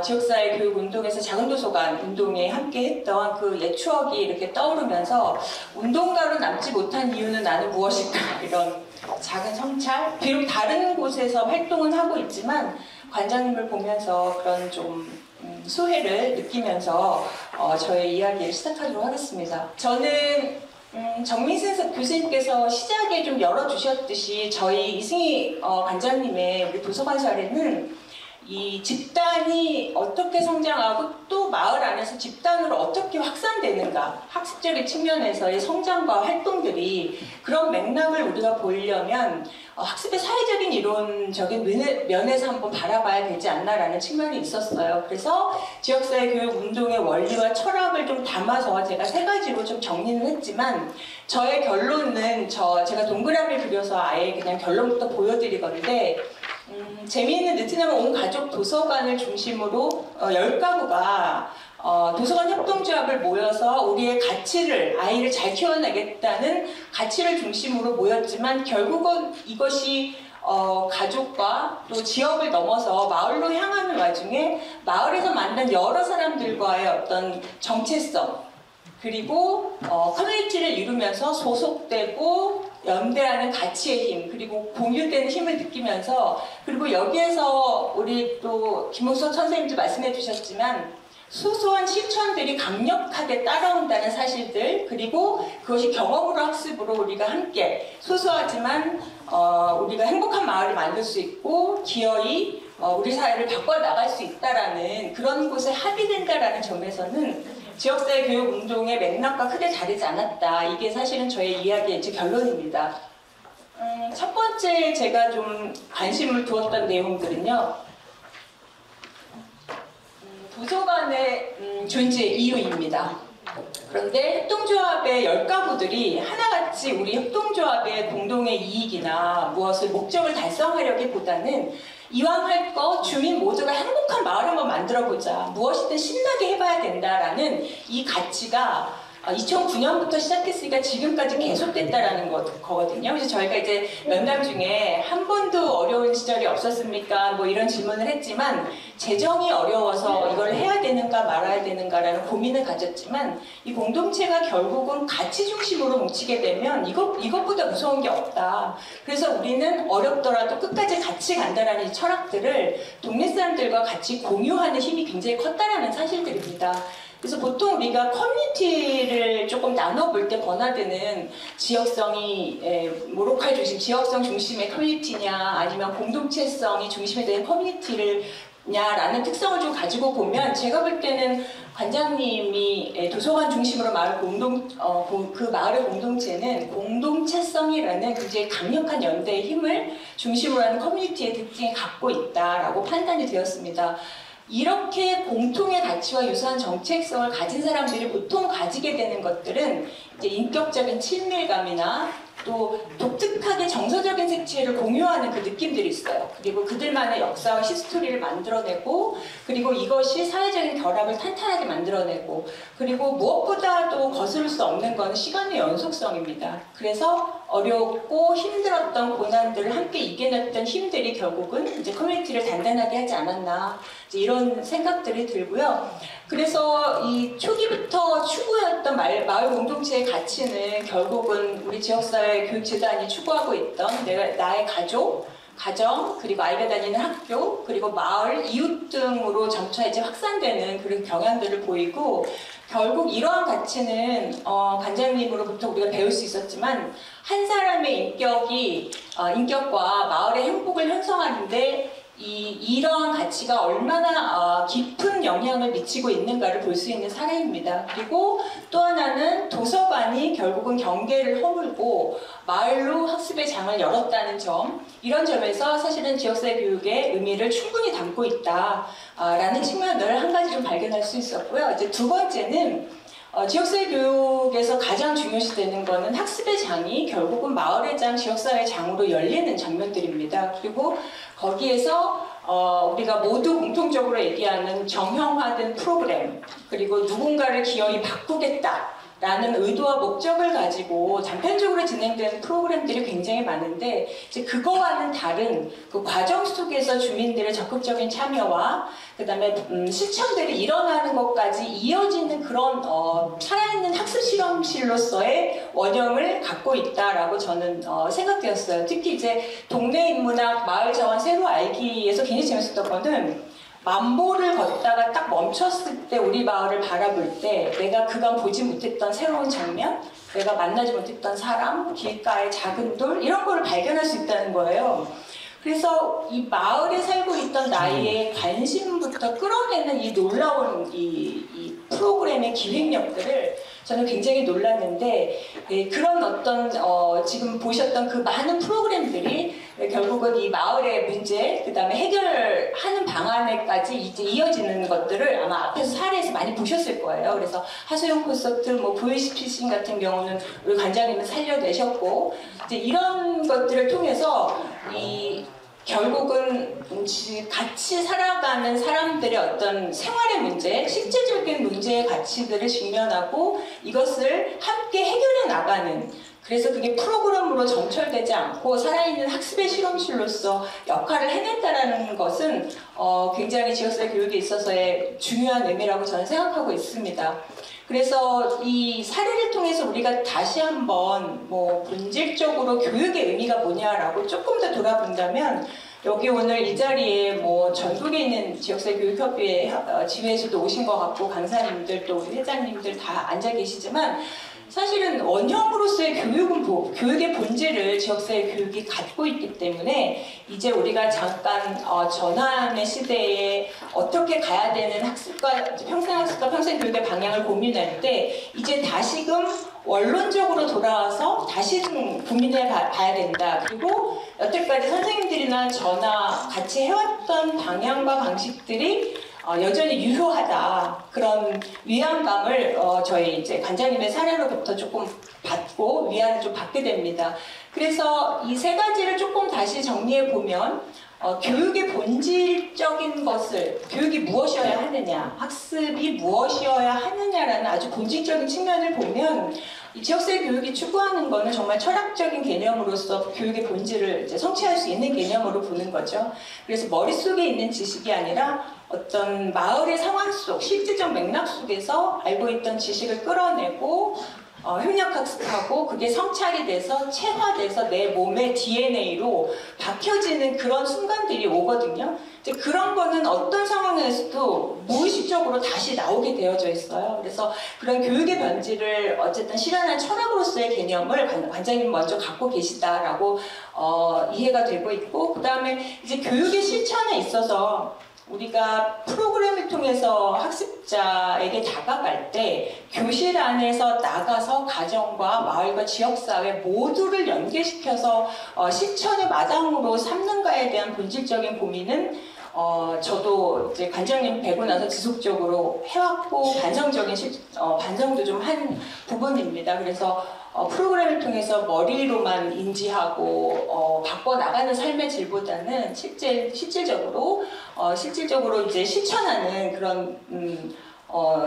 지역사회 교육 운동에서 작은 도서관 운동에 함께 했던 그 옛 추억이 이렇게 떠오르면서 운동가로 남지 못한 이유는 나는 무엇일까 이런 작은 성찰 비록 다른 곳에서 활동은 하고 있지만 관장님을 보면서 그런 좀 소회를 느끼면서 저의 이야기를 시작하도록 하겠습니다. 저는 정민선 교수님께서 시작에 좀 열어주셨듯이 저희 이승희 관장님의 우리 도서관 사례는 이 집단이 어떻게 성장하고 또 마을 안에서 집단으로 어떻게 확산되는가 학습적인 측면에서의 성장과 활동들이 그런 맥락을 우리가 보려면 학습의 사회적인 이론적인 면에서 한번 바라봐야 되지 않나라는 측면이 있었어요. 그래서 지역사회 교육 운동의 원리와 철학을 좀 담아서 제가 3가지로 좀 정리는 했지만 저의 결론은 제가 동그라미 그려서 아예 그냥 결론부터 보여드릴 건데 재미있는 느티나무 온 가족 도서관을 중심으로 10가구가 도서관 협동조합을 모여서 우리의 가치를, 아이를 잘 키워내겠다는 가치를 중심으로 모였지만 결국은 이것이 가족과 또 지역을 넘어서 마을로 향하는 와중에 마을에서 만난 여러 사람들과의 어떤 정체성, 그리고 커뮤니티를 이루면서 소속되고 연대하는 가치의 힘, 그리고 공유되는 힘을 느끼면서, 그리고 여기에서 우리 또 김홍석 선생님도 말씀해 주셨지만 소소한 실천들이 강력하게 따라온다는 사실들, 그리고 그것이 경험으로 학습으로 우리가 함께 소소하지만 우리가 행복한 마을을 만들 수 있고 기어이 우리 사회를 바꿔나갈 수 있다라는 그런 곳에 합의된다라는 점에서는 지역사회 교육 운동의 맥락과 크게 다르지 않았다. 이게 사실은 저의 이야기의 이제 결론입니다. 첫 번째 제가 좀 관심을 두었던 내용들은요. 도서관의 존재 이유입니다. 그런데 협동조합의 10가구들이 하나같이 우리 협동조합의 공동의 이익이나 무엇을 목적을 달성하려기보다는 이왕 할 거 주민 모두가 행복한 마을 한번 만들어보자, 무엇이든 신나게 해봐야 된다라는 이 가치가 2009년부터 시작했으니까 지금까지 계속됐다라는 거거든요. 그래서 저희가 이제 면담 중에 한 번도 어려운 시절이 없었습니까? 뭐 이런 질문을 했지만 재정이 어려워서 이걸 해야 되는가 말아야 되는가라는 고민을 가졌지만 이 공동체가 결국은 가치 중심으로 뭉치게 되면 이것보다 무서운 게 없다. 그래서 우리는 어렵더라도 끝까지 같이 간다라는 이 철학들을 동네 사람들과 같이 공유하는 힘이 굉장히 컸다라는 사실들입니다. 그래서 보통 우리가 커뮤니티를 조금 나눠볼 때 번화되는 지역성이 로컬 중심, 지역성 중심의 커뮤니티냐 아니면 공동체성이 중심이 되는 커뮤니티를 냐라는 특성을 좀 가지고 보면 제가 볼 때는 관장님이 도서관 중심으로 마을 그 마을의 공동체는 공동체성이라는 굉장히 강력한 연대의 힘을 중심으로 하는 커뮤니티의 특징을 갖고 있다라고 판단이 되었습니다. 이렇게 공통의 가치와 유사한 정체성을 가진 사람들이 보통 가지게 되는 것들은 이제 인격적인 친밀감이나 또 독특하게 정서적인 색채를 공유하는 그 느낌들이 있어요. 그리고 그들만의 역사와 히스토리를 만들어내고, 그리고 이것이 사회적인 결합을 탄탄하게 만들어내고, 그리고 무엇보다도 거스를 수 없는 건 시간의 연속성입니다. 그래서 어렵고 힘들었던 고난들을 함께 이겨냈던 힘들이 결국은 이제 커뮤니티를 단단하게 하지 않았나, 이제 이런 생각들이 들고요. 그래서 이 초기부터 추구했던 마을 공동체의 가치는 결국은 우리 지역사회 교육재단이 추구하고 있던 나의 가정, 그리고 아이가 다니는 학교, 그리고 마을, 이웃 등으로 점차 이제 확산되는 그런 경향들을 보이고, 결국 이러한 가치는 관장님으로부터 우리가 배울 수 있었지만 한 사람의 인격과 마을의 행복을 형성하는데 이러한 가치가 얼마나 깊은 영향을 미치고 있는가를 볼 수 있는 사례입니다. 그리고 또 하나는 도서관이 결국은 경계를 허물고 마을로 학습의 장을 열었다는 점, 이런 점에서 사실은 지역사회 교육의 의미를 충분히 담고 있다라는 측면을 한 가지 좀 발견할 수 있었고요. 이제 두 번째는 지역사회 교육에서 가장 중요시되는 것은 학습의 장이 결국은 마을의 장, 지역사회 장으로 열리는 장면들입니다. 그리고 거기에서 우리가 모두 공통적으로 얘기하는 정형화된 프로그램, 그리고 누군가를 기어이 바꾸겠다라는 의도와 목적을 가지고 단편적으로 진행되는 프로그램들이 굉장히 많은데, 이제 그거와는 다른 그 과정 속에서 주민들의 적극적인 참여와 그다음에 실천들이 일어나는 것까지 이어지는 그런 살아있는 학습 실험실로서의 원형을 갖고 있다라고 저는 생각되었어요. 특히 이제 동네 인문학, 마을 자원 새로 알기에서 굉장히 재밌었던 거는 만보를 걷다가 딱 멈췄을 때 우리 마을을 바라볼 때 내가 그간 보지 못했던 새로운 장면, 내가 만나지 못했던 사람, 길가의 작은 돌, 이런 거를 발견할 수 있다는 거예요. 그래서 이 마을에 살고 있던 나의 관심부터 끌어내는 이 놀라운 이 프로그램의 기획력들을 저는 굉장히 놀랐는데, 그런 어떤 지금 보셨던 그 많은 프로그램들이 결국은 이 마을의 문제, 그 다음에 해결하는 방안에까지 이제 이어지는 것들을 아마 앞에서 사례에서 많이 보셨을 거예요. 그래서 하소연 콘서트, 뭐 보이스피싱 같은 경우는 우리 관장님은 살려내셨고, 이제 이런 것들을 통해서 결국은 같이 살아가는 사람들의 어떤 생활의 문제, 실제적인 문제 문제의 가치들을 직면하고 이것을 함께 해결해 나가는, 그래서 그게 프로그램으로 정철되지 않고 살아있는 학습의 실험실로서 역할을 해낸다는 것은 굉장히 지역사회 교육에 있어서의 중요한 의미라고 저는 생각하고 있습니다. 그래서 이 사례를 통해서 우리가 다시 한번 뭐 본질적으로 교육의 의미가 뭐냐라고 조금 더 돌아본다면, 여기 오늘 이 자리에 뭐 전국에 있는 지역사회 교육협의회 지회에서도 오신 것 같고 강사님들 또 우리 회장님들 다 앉아 계시지만, 사실은 원형으로서의 교육의 본질을 지역사회 교육이 갖고 있기 때문에 이제 우리가 잠깐 전환의 시대에 어떻게 가야 되는 평생학습과 평생교육의 방향을 고민할 때 이제 다시금 원론적으로 돌아와서 다시 좀 고민해 봐야 된다. 그리고 여태까지 선생님들이나 저나 같이 해왔던 방향과 방식들이 여전히 유효하다, 그런 위안감을 저희 이제 관장님의 사례로부터 조금 받고 위안을 좀 받게 됩니다. 그래서 이 세 가지를 조금 다시 정리해 보면, 교육의 본질적인 것을, 교육이 무엇이어야 하느냐, 학습이 무엇이어야 하느냐라는 아주 본질적인 측면을 보면, 이 지역사회 교육이 추구하는 것은 정말 철학적인 개념으로서 교육의 본질을 이제 성취할 수 있는 개념으로 보는 거죠. 그래서 머릿속에 있는 지식이 아니라 어떤 마을의 상황 속, 실제적 맥락 속에서 알고 있던 지식을 끌어내고 협력학습하고 그게 성찰이 돼서 체화돼서 내 몸의 DNA로 박혀지는 그런 순간들이 오거든요. 이제 그런 거는 어떤 상황에서도 무의식적으로 다시 나오게 되어져 있어요. 그래서 그런 교육의 본질을 어쨌든 실현한 철학으로서의 개념을 관장님 먼저 갖고 계시다라고 이해가 되고 있고, 그 다음에 이제 교육의 실천에 있어서 우리가 프로그램을 통해서 학습자에게 다가갈 때 교실 안에서 나가서 가정과 마을과 지역사회 모두를 연계시켜서 실천의 마당으로 삼는가에 대한 본질적인 고민은 저도 이제 관장님 뵈고 나서 지속적으로 해왔고 반성도 좀 한 부분입니다. 그래서 프로그램을 통해서 머리로만 인지하고 바꿔나가는 삶의 질보다는 실질적으로 이제 실천하는 그런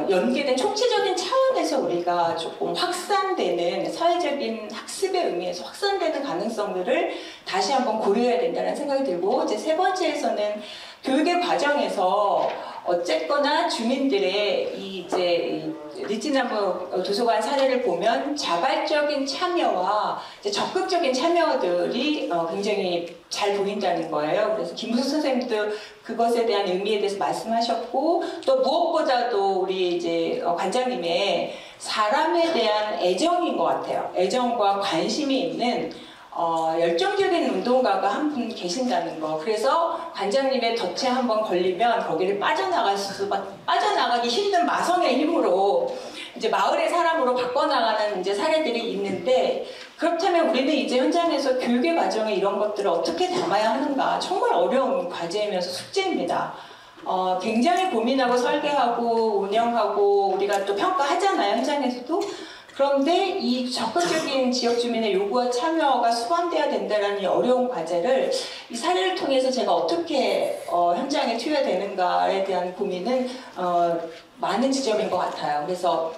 연계된 총체적인 차원에서 우리가 조금 확산되는 사회적인 학습의 의미에서 확산되는 가능성들을 다시 한번 고려해야 된다는 생각이 들고, 이제 세 번째에서는 교육의 과정에서 어쨌거나 주민들의 이제 리치나무 도서관 사례를 보면 자발적인 참여와 이제 적극적인 참여들이 굉장히 잘 보인다는 거예요. 그래서 김무숙 선생님도 그것에 대한 의미에 대해서 말씀하셨고, 또 무엇보다도 우리 이제 관장님의 사람에 대한 애정인 것 같아요. 애정과 관심이 있는 열정적인 운동가가 한 분 계신다는 거. 그래서 관장님의 덫에 한번 걸리면 거기를 빠져나가기 힘든 마성의 힘으로 이제 마을의 사람으로 바꿔나가는 이제 사례들이 있는데, 그렇다면 우리는 이제 현장에서 교육의 과정에 이런 것들을 어떻게 담아야 하는가, 정말 어려운 과제이면서 숙제입니다. 굉장히 고민하고 설계하고 운영하고 우리가 또 평가하잖아요, 현장에서도. 그런데 이 적극적인 지역 주민의 요구와 참여가 수반돼야 된다는 이 어려운 과제를 이 사례를 통해서 제가 어떻게 현장에 투여해야 되는가에 대한 고민은 많은 지점인 것 같아요. 그래서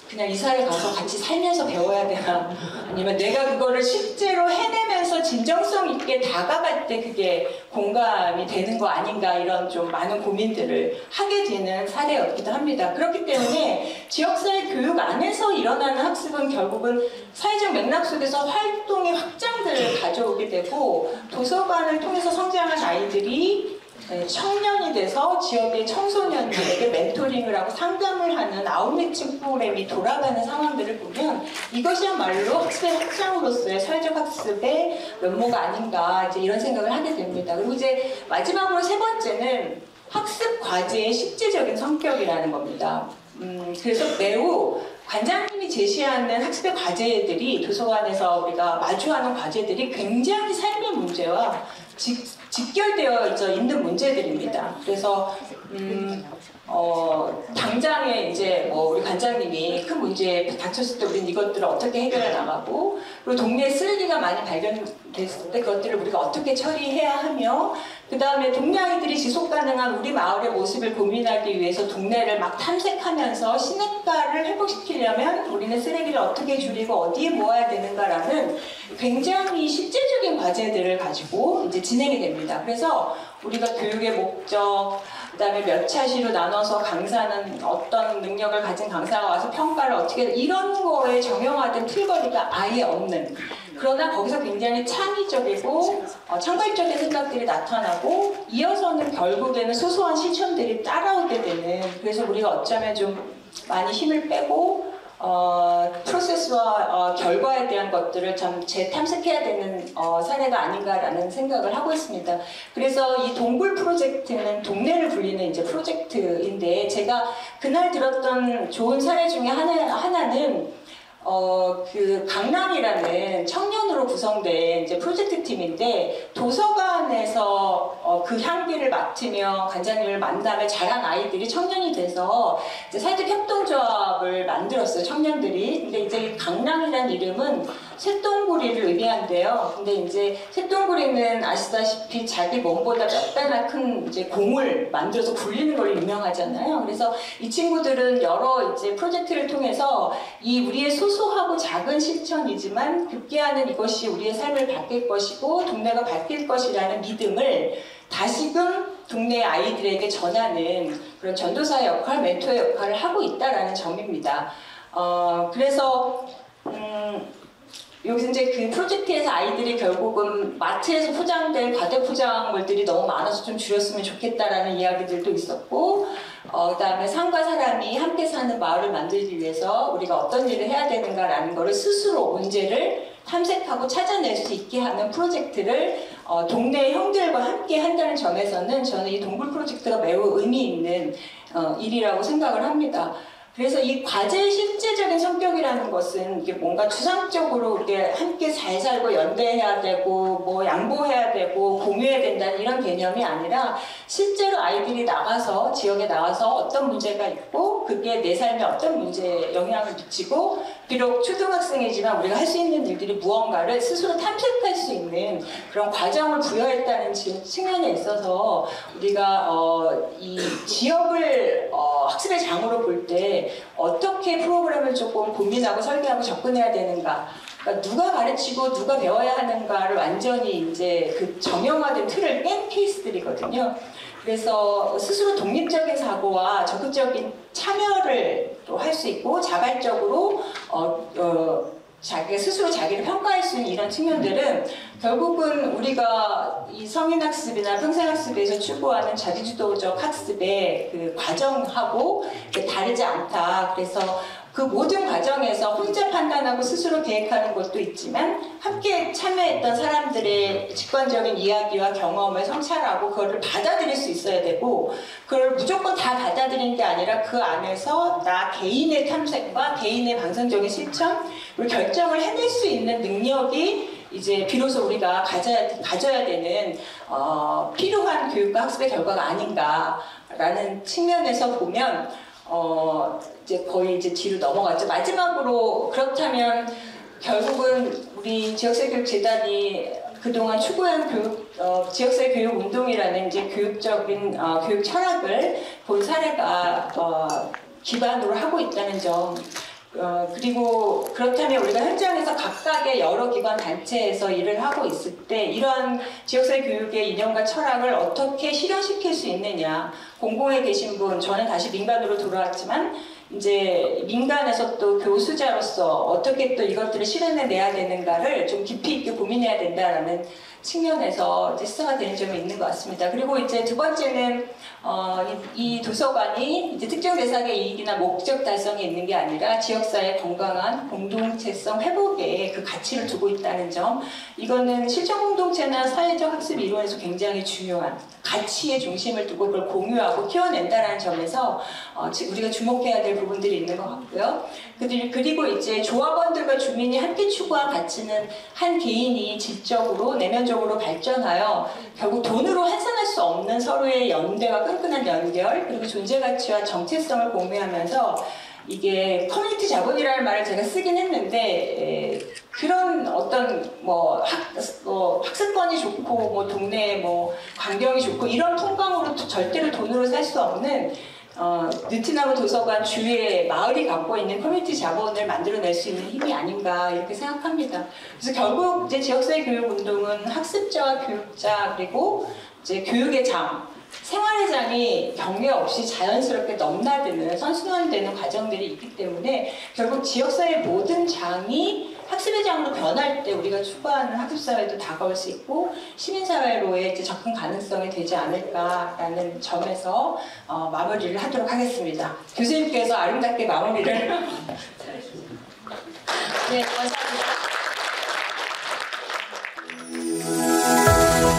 그냥 이사를 가서 같이 살면서 배워야 되나, 아니면 내가 그거를 실제로 해내면서 진정성 있게 다가갈 때 그게 공감이 되는 거 아닌가, 이런 좀 많은 고민들을 하게 되는 사례였기도 합니다. 그렇기 때문에 지역사회 교육 안에서 일어나는 학습은 결국은 사회적 맥락 속에서 활동의 확장들을 가져오게 되고, 도서관을 통해서 성장한 아이들이 청년이 돼서 지역의 청소년들에게 멘토링을 하고 상담을 하는 아웃리칭 프로그램이 돌아가는 상황들을 보면 이것이야말로 학습의 확장으로서의 사회적 학습의 면모가 아닌가, 이제 이런 생각을 하게 됩니다. 그리고 이제 마지막으로 세 번째는 학습 과제의 실제적인 성격이라는 겁니다. 그래서 매우 관장님이 제시하는 학습의 과제들이, 도서관에서 우리가 마주하는 과제들이 굉장히 삶의 문제와 직결되어 있는 문제들입니다. 그래서 당장에 이제 뭐 우리 관장님이 큰 문제에 닥쳤을 때 우리는 이것들을 어떻게 해결해 나가고, 그리고 동네에 쓰레기가 많이 발견됐을 때 그것들을 우리가 어떻게 처리해야 하며, 그 다음에 동네 아이들이 지속 가능한 우리 마을의 모습을 고민하기 위해서 동네를 막 탐색하면서 시내가를 회복시키려면 우리는 쓰레기를 어떻게 줄이고 어디에 모아야 되는가라는 굉장히 실제적인 과제들을 가지고 이제 진행이 됩니다. 그래서 우리가 교육의 목적, 그 다음에 몇 차시로 나눠서 강사는 어떤 능력을 가진 강사가 와서 평가를 어떻게, 이런 거에 정형화된 틀거리가 아예 없는, 그러나 거기서 굉장히 창의적이고 창발적인 생각들이 나타나고, 이어서는 결국에는 소소한 실천들이 따라오게 되는, 그래서 우리가 어쩌면 좀 많이 힘을 빼고 프로세스와 결과에 대한 것들을 참 재탐색해야 되는 사례가 아닌가라는 생각을 하고 있습니다. 그래서 이 동굴 프로젝트는 동네를 불리는 이제 프로젝트인데, 제가 그날 들었던 좋은 사례 중에 하나는 그 강남이라는 청년으로 구성된 이제 프로젝트 팀인데, 도서관에서 그 향기를 맡으며 관장님을 만나며 자란 아이들이 청년이 돼서 이제 사회적 협동조합을 만들었어요, 청년들이. 근데 이제 강남이라는 이름은 쇳덩구리를 의미한대요. 근데 이제 쇳덩구리는 아시다시피 자기 몸보다 몇 배나 큰 이제 공을 만들어서 굴리는 걸로 유명하잖아요. 그래서 이 친구들은 여러 이제 프로젝트를 통해서 이 우리의 소소하고 작은 실천이지만 급기야는 이것이 우리의 삶을 바뀔 것이고 동네가 바뀔 것이라는 믿음을 다시금 동네 아이들에게 전하는 그런 전도사의 역할, 멘토의 역할을 하고 있다라는 점입니다. 그래서 여기서 이제 그 프로젝트에서 아이들이 결국은 마트에서 포장된 과대포장물들이 너무 많아서 좀 줄였으면 좋겠다라는 이야기들도 있었고, 그 다음에 산과 사람이 함께 사는 마을을 만들기 위해서 우리가 어떤 일을 해야 되는가라는 거를 스스로 문제를 탐색하고 찾아낼 수 있게 하는 프로젝트를 동네 형들과 함께 한다는 점에서는 저는 이 동굴 프로젝트가 매우 의미 있는 일이라고 생각을 합니다. 그래서 이 과제의 실제적인 성격이라는 것은 이게 뭔가 추상적으로 이게 함께 잘 살고 연대해야 되고 뭐 양보해야 되고 공유해야 된다는 이런 개념이 아니라, 실제로 아이들이 나가서 지역에 나가서 어떤 문제가 있고 그게 내 삶에 어떤 문제에 영향을 미치고, 비록 초등학생이지만 우리가 할 수 있는 일들이 무언가를 스스로 탐색할 수 있는 그런 과정을 부여했다는 측면에 있어서 우리가 이 지역을 학습의 장으로 볼 때 어떻게 프로그램을 조금 고민하고 설계하고 접근해야 되는가, 그러니까 누가 가르치고 누가 배워야 하는가를 완전히 이제 그 정형화된 틀을 뺀 케이스들이거든요. 그래서 스스로 독립적인 사고와 적극적인 참여를 또 할 수 있고 자발적으로 자기가 스스로 자기를 평가할 수 있는 이런 측면들은 결국은 우리가 이 성인학습이나 평생학습에서 추구하는 자기주도적 학습의 그 과정하고 다르지 않다. 그래서 그 모든 과정에서 혼자 판단하고 스스로 계획하는 것도 있지만 함께 참여했던 사람들의 직관적인 이야기와 경험을 성찰하고 그거를 받아들일 수 있어야 되고, 그걸 무조건 다 받아들이는 게 아니라 그 안에서 나 개인의 탐색과 개인의 방송적인 실천, 그리고 결정을 해낼 수 있는 능력이 이제 비로소 우리가 가져야 되는 필요한 교육과 학습의 결과가 아닌가라는 측면에서 보면 이제 거의 이제 뒤로 넘어갔죠. 마지막으로 그렇다면 결국은 우리 지역사회교육재단이 그동안 추구한 지역사회 교육 운동이라는 이제 교육적인 교육 철학을 본 사례가 기반으로 하고 있다는 점. 그리고 그렇다면 우리가 현장에서 각각의 여러 기관 단체에서 일을 하고 있을 때 이러한 지역사회 교육의 이념과 철학을 어떻게 실현시킬 수 있느냐. 공공에 계신 분, 저는 다시 민간으로 돌아왔지만 이제 민간에서 또 교수자로서 어떻게 또 이것들을 실현해내야 되는가를 좀 깊이 있게 고민해야 된다라는 측면에서 이제 시사가 되는 점이 있는 것 같습니다. 그리고 이제 두 번째는 이 도서관이 이제 특정 대상의 이익이나 목적 달성에 있는 게 아니라 지역사회의 건강한 공동체성 회복에 그 가치를 두고 있다는 점, 이거는 실천 공동체나 사회적 학습 이론에서 굉장히 중요한 가치의 중심을 두고 그걸 공유하고 키워낸다는 점에서 우리가 주목해야 될 부분들이 있는 것 같고요. 그리고 이제 조합원들과 주민이 함께 추구한 가치는 한 개인이 질적으로 내면적으로 자연적으로 발전하여 결국 돈으로 환산할 수 없는 서로의 연대와 끈끈한 연결 그리고 존재 가치와 정체성을 공유하면서 이게 커뮤니티 자본이라는 말을 제가 쓰긴 했는데 그런 어떤 학습권이 좋고 뭐 동네 뭐 광경이 좋고 이런 풍광으로 절대로 돈으로 살 수 없는 느티나무 도서관 주위에 마을이 갖고 있는 커뮤니티 자본을 만들어낼 수 있는 힘이 아닌가 이렇게 생각합니다. 그래서 결국 이제 지역사회 교육 운동은 학습자와 교육자 그리고 이제 교육의 장, 생활의 장이 경계 없이 자연스럽게 넘나드는 선순환되는 과정들이 있기 때문에 결국 지역사회 모든 장이 학습의 장으로 변할 때 우리가 추구하는 학습사회도 다가올 수 있고 시민사회로의 이제 접근 가능성이 되지 않을까라는 점에서 마무리를 하도록 하겠습니다. 교수님께서 아름답게 마무리를 네, 감사합니다.